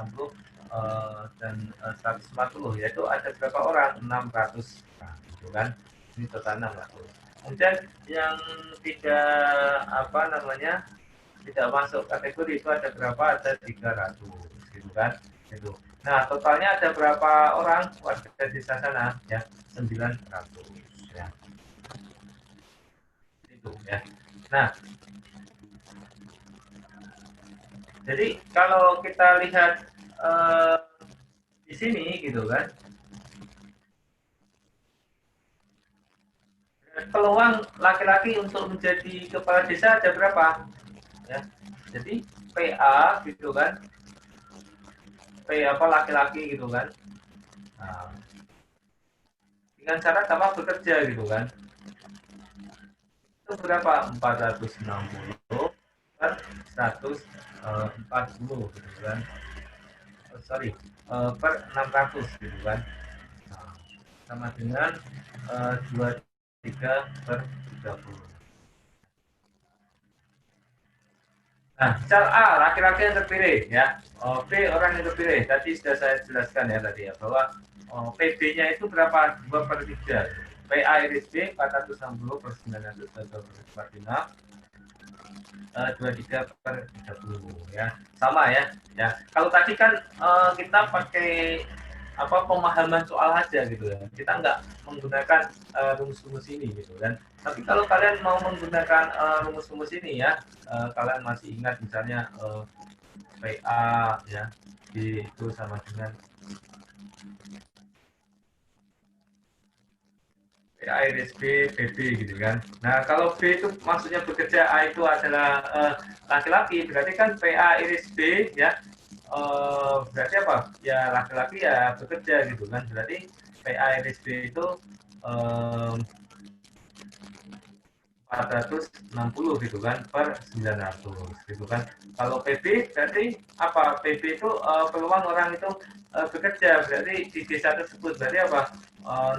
dan 140, yaitu ada berapa orang? 600, nah, gitu kan. Ini total 600. Kemudian yang tidak apa namanya, tidak masuk kategori itu ada berapa? Ada 300, gitu kan. Itu. Nah, totalnya ada berapa orang warga desa sana? Ya, 900. Ya. Itu ya. Nah, jadi kalau kita lihat di sini gitu kan, peluang laki-laki untuk menjadi kepala desa ada berapa? Ya, jadi PA gitu kan, P apa laki-laki gitu kan. Nah, dengan syarat apa bekerja gitu kan. Itu berapa? 460 per 140 gitu kan. Per 600 gitu kan. Nah, sama dengan 23 per 30. Nah, cal A, laki-laki yang terpilih ya. B, orang yang terpilih. Tadi sudah saya jelaskan ya tadi ya, bahwa PB-nya itu berapa? 2 per 3. PA iris B 460 per 900 atau per 45. 23 per 30 ya. Sama ya. Ya. Kalau tadi kan kita pakai apa, pemahaman soal aja gitu ya. Kita nggak menggunakan rumus-rumus ini gitu kan. Tapi kalau kalian mau menggunakan rumus-rumus ini ya, kalian masih ingat misalnya PA ya, itu sama dengan PA iris B, PB gitu kan. Nah, kalau B itu maksudnya bekerja, A itu adalah laki-laki, berarti kan PA iris B ya, berarti apa? Ya laki-laki ya bekerja gitu kan. Berarti PA iris B itu 460 gitu kan per 900 gitu kan. Kalau PB berarti apa? PB itu peluang orang itu bekerja, berarti di desa tersebut berarti apa?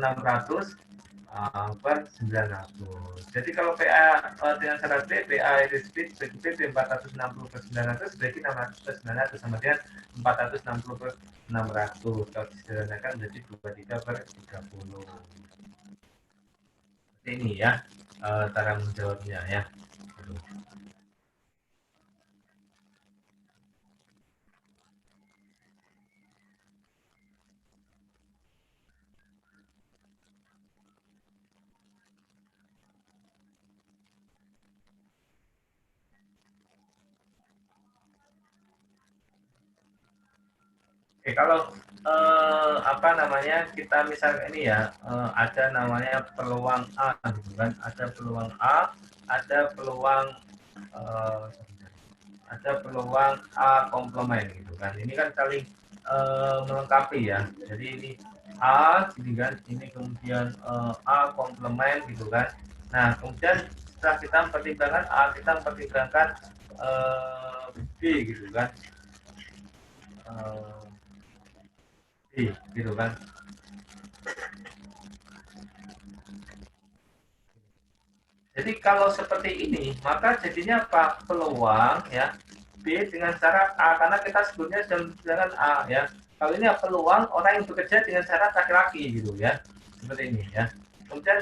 600 per 900. Jadi kalau PA dengan syarat B, PA iris B, PB 460 per 900, berarti 600 per 900 sama dengan 460 per 600. Kalau disederhanakan menjadi 23 per 30. Ini ya cara menjawabnya ya. Oke, kalau apa namanya, kita misalnya ini ya, ada namanya peluang A gitu kan, ada peluang A, ada peluang eh, ada peluang A komplement gitu kan. Ini kan saling melengkapi ya. Jadi ini A gini kan, ini kemudian A komplement gitu kan. Nah, kemudian setelah kita mempertimbangkan A, kita mempertimbangkan B gitu kan. Gitu kan. Jadi kalau seperti ini, maka jadinya apa? Peluang ya B dengan syarat A, karena kita sebutnya dengan A ya. Kalau ini peluang orang yang bekerja dengan syarat laki-laki gitu ya. Seperti ini ya. Kemudian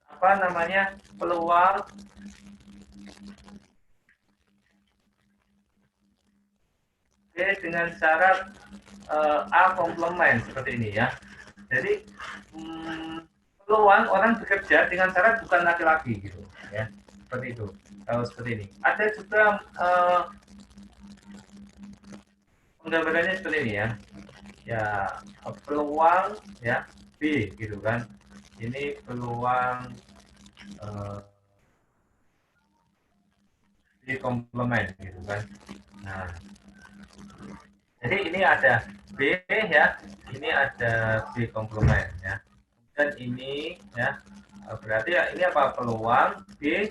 apa namanya, peluang dengan syarat A komplement seperti ini ya. Jadi peluang orang bekerja dengan syarat bukan laki-laki gitu ya, seperti itu. Kalau seperti ini ada juga penggambarannya seperti ini ya, peluang ya B gitu kan, ini peluang B komplement gitu kan. Nah, jadi ini ada B ya, ini ada B komplement ya. Dan ini ya, berarti ya ini apa, peluang B,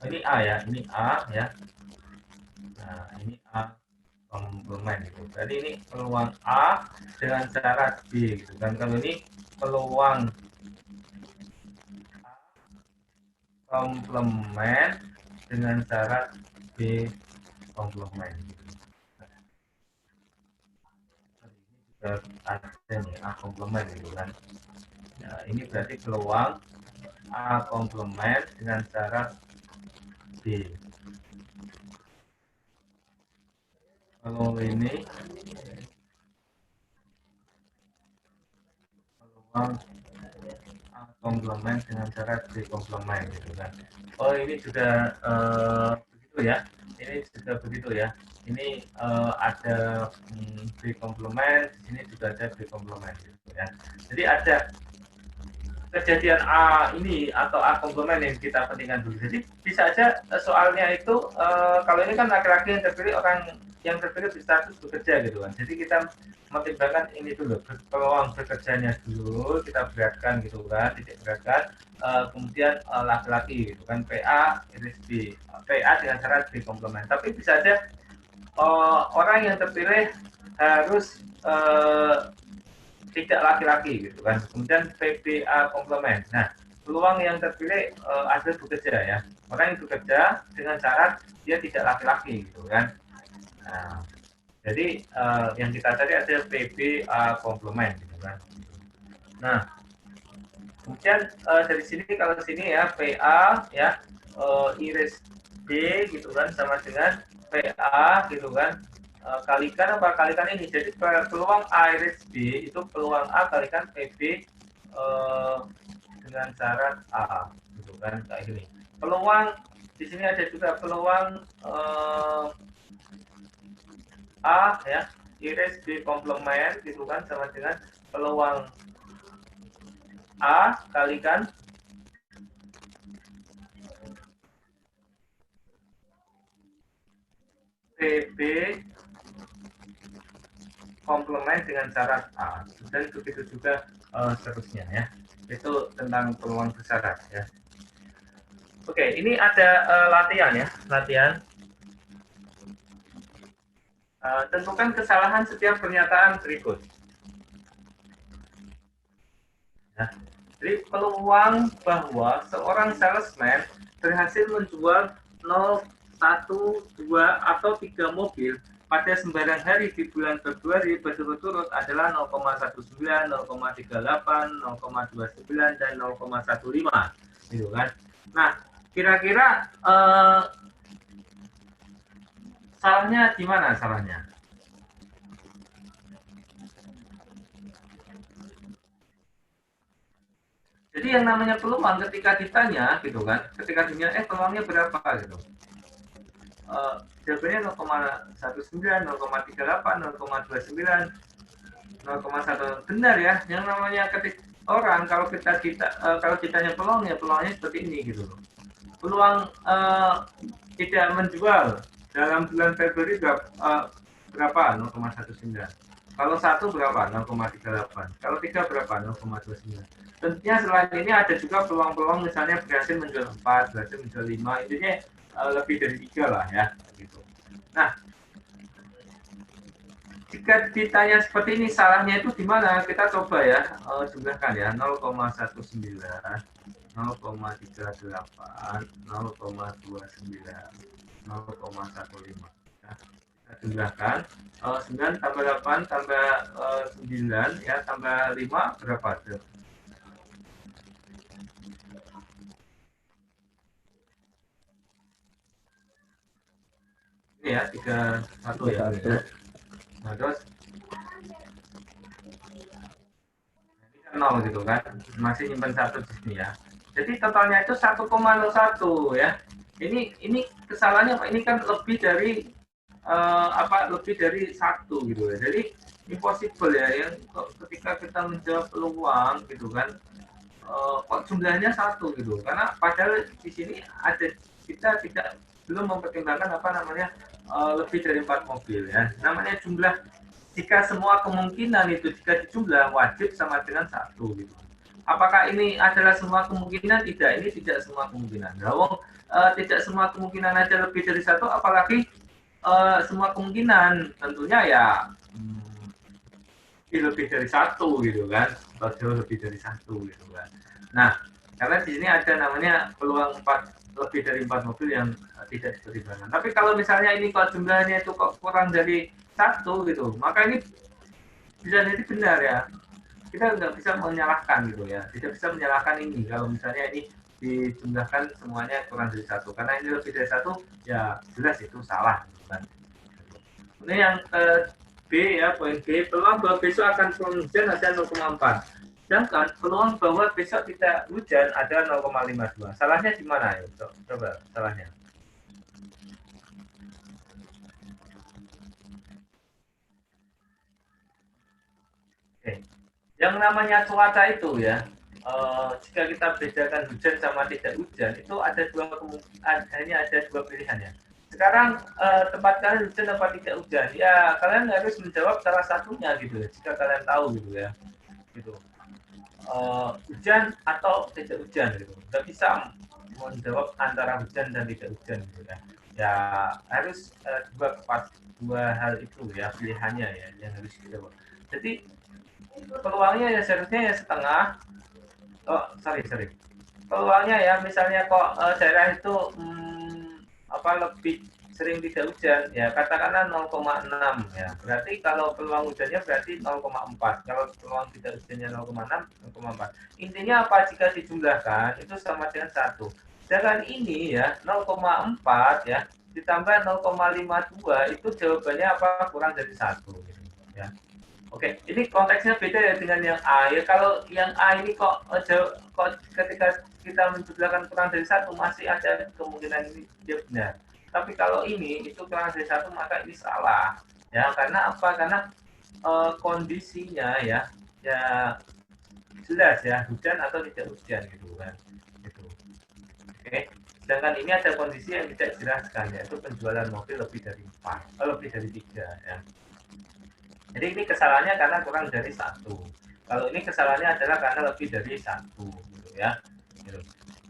ini A ya, ini A ya. Nah, ini A komplement gitu. Jadi ini peluang A dengan syarat B gitu kan. Kalau ini peluang A komplement dengan syarat B komplement gitu. Ada nih A komplement gitu kan. Nah, ini berarti peluang A komplement dengan syarat B. Kalau ini peluang A komplement dengan syarat B komplement gitu kan. Oh ini juga begitu ya. Ini juga begitu ya. Ini ada B komplement, di sini juga ada B komplement gitu ya. Jadi ada kejadian A ini atau A komplement yang kita pentingkan dulu. Jadi bisa aja soalnya itu kalau ini kan laki-laki yang terpilih, orang yang terpilih berstatus bekerja gitu kan. Jadi kita mempertimbangkan ini dulu, peluang bekerjanya dulu kita beratkan gitu kan, titik beratkan. Kemudian laki-laki gitu kan, PA iris B, PA dengan syarat B komplement. Tapi bisa aja orang yang terpilih harus tidak laki-laki gitu kan. Kemudian PPA komplement. Nah, peluang yang terpilih ada bekerja ya. Orang yang bekerja dengan syarat dia tidak laki-laki gitu kan. Nah, jadi yang kita cari ada PPA komplement gitu kan. Nah, kemudian dari sini kalau sini ya PA ya iris D gitu kan sama dengan PA gitu kan. Kalikan apa, kalikan ini, jadi peluang A iris B itu peluang A kalikan PB dengan syarat A gitu kan, kayak gini. Peluang di sini ada juga peluang A ya iris B komplement gitu kan sama dengan peluang A kalikan PB komplement dengan syarat A, dan begitu juga seterusnya ya. Itu tentang peluang bersyarat ya. Oke, ini ada latihan ya, latihan. Tentukan kesalahan setiap pernyataan berikut. Ya. Jadi peluang bahwa seorang salesman berhasil menjual 0, 1, 2, atau 3 mobil pada sembarang hari di bulan Februari berturut-turut adalah 0,19, 0,38, 0,29, dan 0,15. Gitu kan. Nah, kira-kira salahnya di mana salahnya? Jadi yang namanya peluang ketika ditanya gitu kan, ketika ditanya peluangnya berapa gitu. Jawabannya 0,19, 0,38, 0,29, 0,1. Benar ya, yang namanya ketika orang kalau kalau ditanya peluangnya seperti ini gitu loh. Peluang tidak menjual dalam bulan Februari berapa? 0,19. Kalau 1 berapa? 0,38. Kalau 3 berapa? 0,29. Tentunya selain ini ada juga peluang-peluang misalnya berhasil menjual 4, berhasil menjual 5, intinya lebih dari 3 lah ya gitu. Nah, jika ditanya seperti ini salahnya itu di mana? Kita coba ya jumlahkan ya, 0,19, 0,38, 0,29, 0,15. Nah, kita jumlahkan 9 tambah 8 tambah 9 ya tambah 5 berapa tuh? Ini ya, 31 ya. 31. Nah, terus ini kan 0 gitu kan, masih nyimpan 1 di sini ya. Jadi totalnya itu 1,01 ya. Ini kesalahannya apa? Ini kan lebih dari lebih dari 1 gitu ya. Jadi impossible ya, yang ketika kita menjawab peluang gitu kan, kok jumlahnya 1 gitu. Karena padahal di sini ada, kita tidak belum mempertimbangkan apa namanya lebih dari 4 mobil ya. Namanya jumlah, jika semua kemungkinan itu jika dijumlah wajib sama dengan 1 gitu. Apakah ini adalah semua kemungkinan? Tidak, ini tidak semua kemungkinan. Nah, tidak semua kemungkinan aja lebih dari 1, apalagi semua kemungkinan, tentunya ya lebih dari 1 gitu kan, atau jauh lebih dari 1 gitu kan. Nah, karena di sini ada namanya peluang lebih dari 4 mobil yang tidak dipertimbangkan. Tapi kalau misalnya ini kok jumlahnya itu kok kurang dari 1 gitu, maka ini bisa jadi benar ya. Kita nggak bisa menyalahkan gitu ya, tidak bisa menyalahkan ini kalau misalnya ini dijumlahkan semuanya kurang dari 1, karena ini lebih dari 1 ya jelas itu salah gitu kan. Ini yang B ya, poin B, peluang bahwa besok akan turun hujan ada 0,4. Sedangkan peluang bahwa besok tidak hujan ada 0,52. Salahnya di mana ya? Coba salahnya. Oke. Yang namanya cuaca itu ya, jika kita bedakan hujan sama tidak hujan, itu ada hanya ada dua pilihan ya. Sekarang tempat kalian hujan apa tidak hujan? Ya kalian harus menjawab salah satunya gitu ya. Jika kalian tahu gitu ya, gitu. Hujan atau tidak hujan gitu. Nggak bisa menjawab antara hujan dan tidak hujan gitu ya. Ya harus dua hal itu ya pilihannya ya yang harus dijawab. Jadi peluangnya ya seharusnya ya setengah. Sorry. Peluangnya ya misalnya kok daerah itu lebih sering tidak hujan ya katakanlah 0,6 ya. Berarti kalau peluang hujannya berarti 0,4. Kalau peluang tidak hujannya 0,6, 0,4. Intinya apa, jika dijumlahkan itu sama dengan 1. Sedangkan ini ya 0,4 ya ditambah 0,52 itu jawabannya apa, kurang dari 1 gitu ya. Oke, ini konteksnya beda ya dengan yang A. Ya kalau yang A ini kok ketika kita menjumlahkan kurang dari 1 masih ada kemungkinan ini dia benar. Tapi kalau ini itu kurang dari 1 maka ini salah. Ya, karena apa? Karena kondisinya ya jelas ya, hujan atau tidak hujan gitu kan. Gitu. Oke. Sedangkan ini ada kondisi yang tidak dijelaskan, yaitu penjualan mobil lebih dari 4, lebih dari 3 ya. Jadi ini kesalahannya karena kurang dari 1. Kalau ini kesalahannya adalah karena lebih dari 1 gitu ya. Gitu.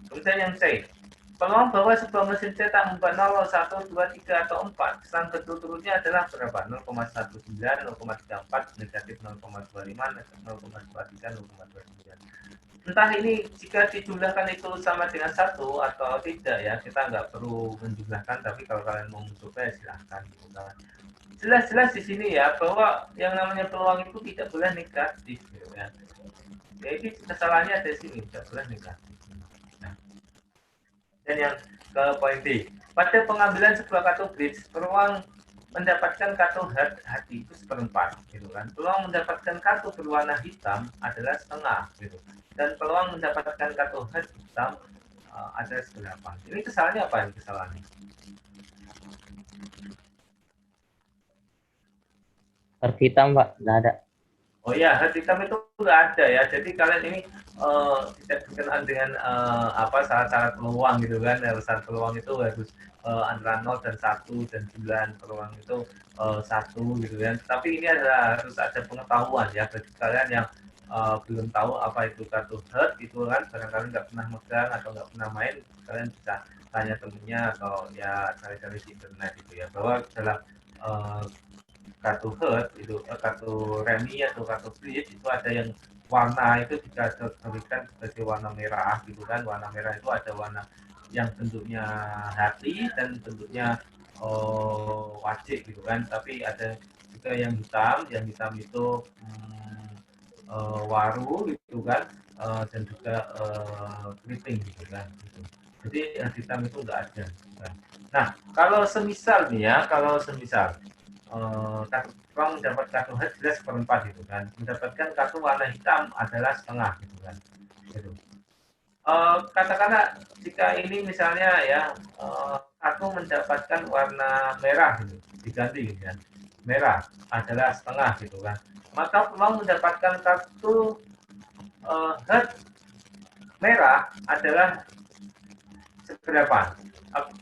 Kemudian yang C, peluang bahwa sebuah mesin cetak membuat 0, 1, 2, 3 atau 4 kesan berturut-turutnya adalah berapa? 0,19, 0,34, negatif 0,25, 0,23, 0,29. Entah ini jika dijumlahkan itu sama dengan 1 atau tidak ya, kita nggak perlu menjumlahkan, tapi kalau kalian mau mencoba ya silahkan gitu kan. Jelas-jelas di sini ya bahwa yang namanya peluang itu tidak boleh negatif gitu ya. Jadi kesalahannya ada di sini, tidak boleh negatif. Nah. Dan yang ke poin B, pada pengambilan sebuah kartu bridge, peluang mendapatkan kartu hati itu 1/4 gitu kan. Peluang mendapatkan kartu berwarna hitam adalah setengah gitu. Dan peluang mendapatkan kartu hitam adalah 1/8. Ini kesalahannya apa ini kesalahannya? Kartu hitam, Pak, nggak ada. Oh ya, hard hitam itu nggak ada ya. Jadi kalian ini tidak berkenaan dengan syarat-syarat peluang gitu kan. Syarat peluang itu harus antara 0 dan 1 dan 9 peluang itu 1 gitu kan. Tapi ini harus ada pengetahuan ya bagi kalian yang belum tahu apa itu kartu hard gitu kan. Barangkali nggak pernah megang atau nggak pernah main, kalian bisa tanya temennya atau ya cari-cari di internet gitu ya. Bahwa dalam kartu herd itu kartu remi atau kartu bridge itu ada yang warna itu dikategorikan sebagai warna merah gitu kan. Warna merah itu ada warna yang bentuknya hati dan bentuknya wajib gitu kan, tapi ada juga yang hitam itu waru gitu kan, dan juga keriting gitu kan gitu. Jadi yang hitam itu nggak ada. Nah, kalau semisal nih ya, kalau semisal orang mendapat kartu head jelas seperempat gitu kan, mendapatkan kartu warna hitam adalah setengah gitu kan. Gitu. Katakanlah jika ini misalnya ya kartu mendapatkan warna merah gitu, diganti gitu kan, merah adalah setengah gitu kan, maka peluang mendapatkan kartu head merah adalah seberapa?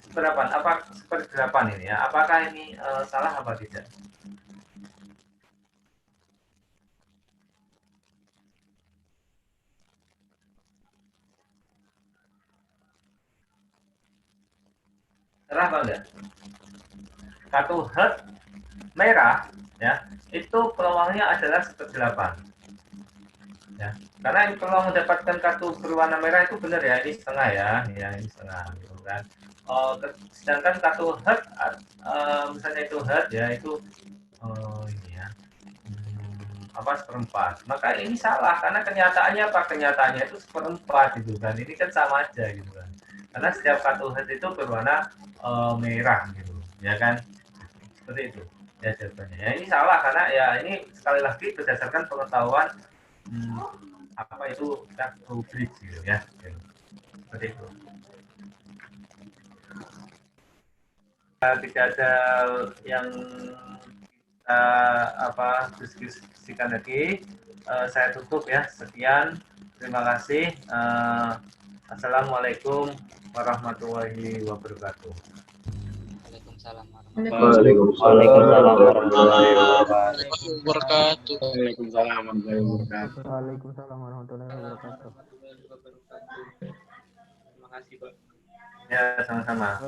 Seberapa? Apa seperdelapan ini ya? Apakah ini salah apa tidak? Salah apa enggak? Kartu head merah ya, itu peluangnya adalah seperdelapan. Ya, karena kalau mendapatkan kartu berwarna merah itu benar ya, ini setengah ya ini setengah gitu kan. Sedangkan kartu head misalnya itu head ya itu ini ya apa seperempat, maka ini salah karena kenyataannya apa, kenyataannya itu seperempat gitu kan, ini kan sama aja gitu kan, karena setiap kartu head itu berwarna merah gitu ya kan, seperti itu ya jawabannya ya. Ini salah karena ya ini sekali lagi berdasarkan pengetahuan apa itu kartu bridge gitu ya, seperti itu. Tidak ada yang kita diskusikan lagi, saya tutup ya, sekian, terima kasih. Assalamualaikum warahmatullahi wabarakatuh. Waalaikumsalam Waalaikumsalam warahmatullahi wabarakatuh. Waalaikumsalam warahmatullahi wabarakatuh. Waalaikumsalam warahmatullahi wabarakatuh. Terima kasih, Pak. Ya, sama-sama.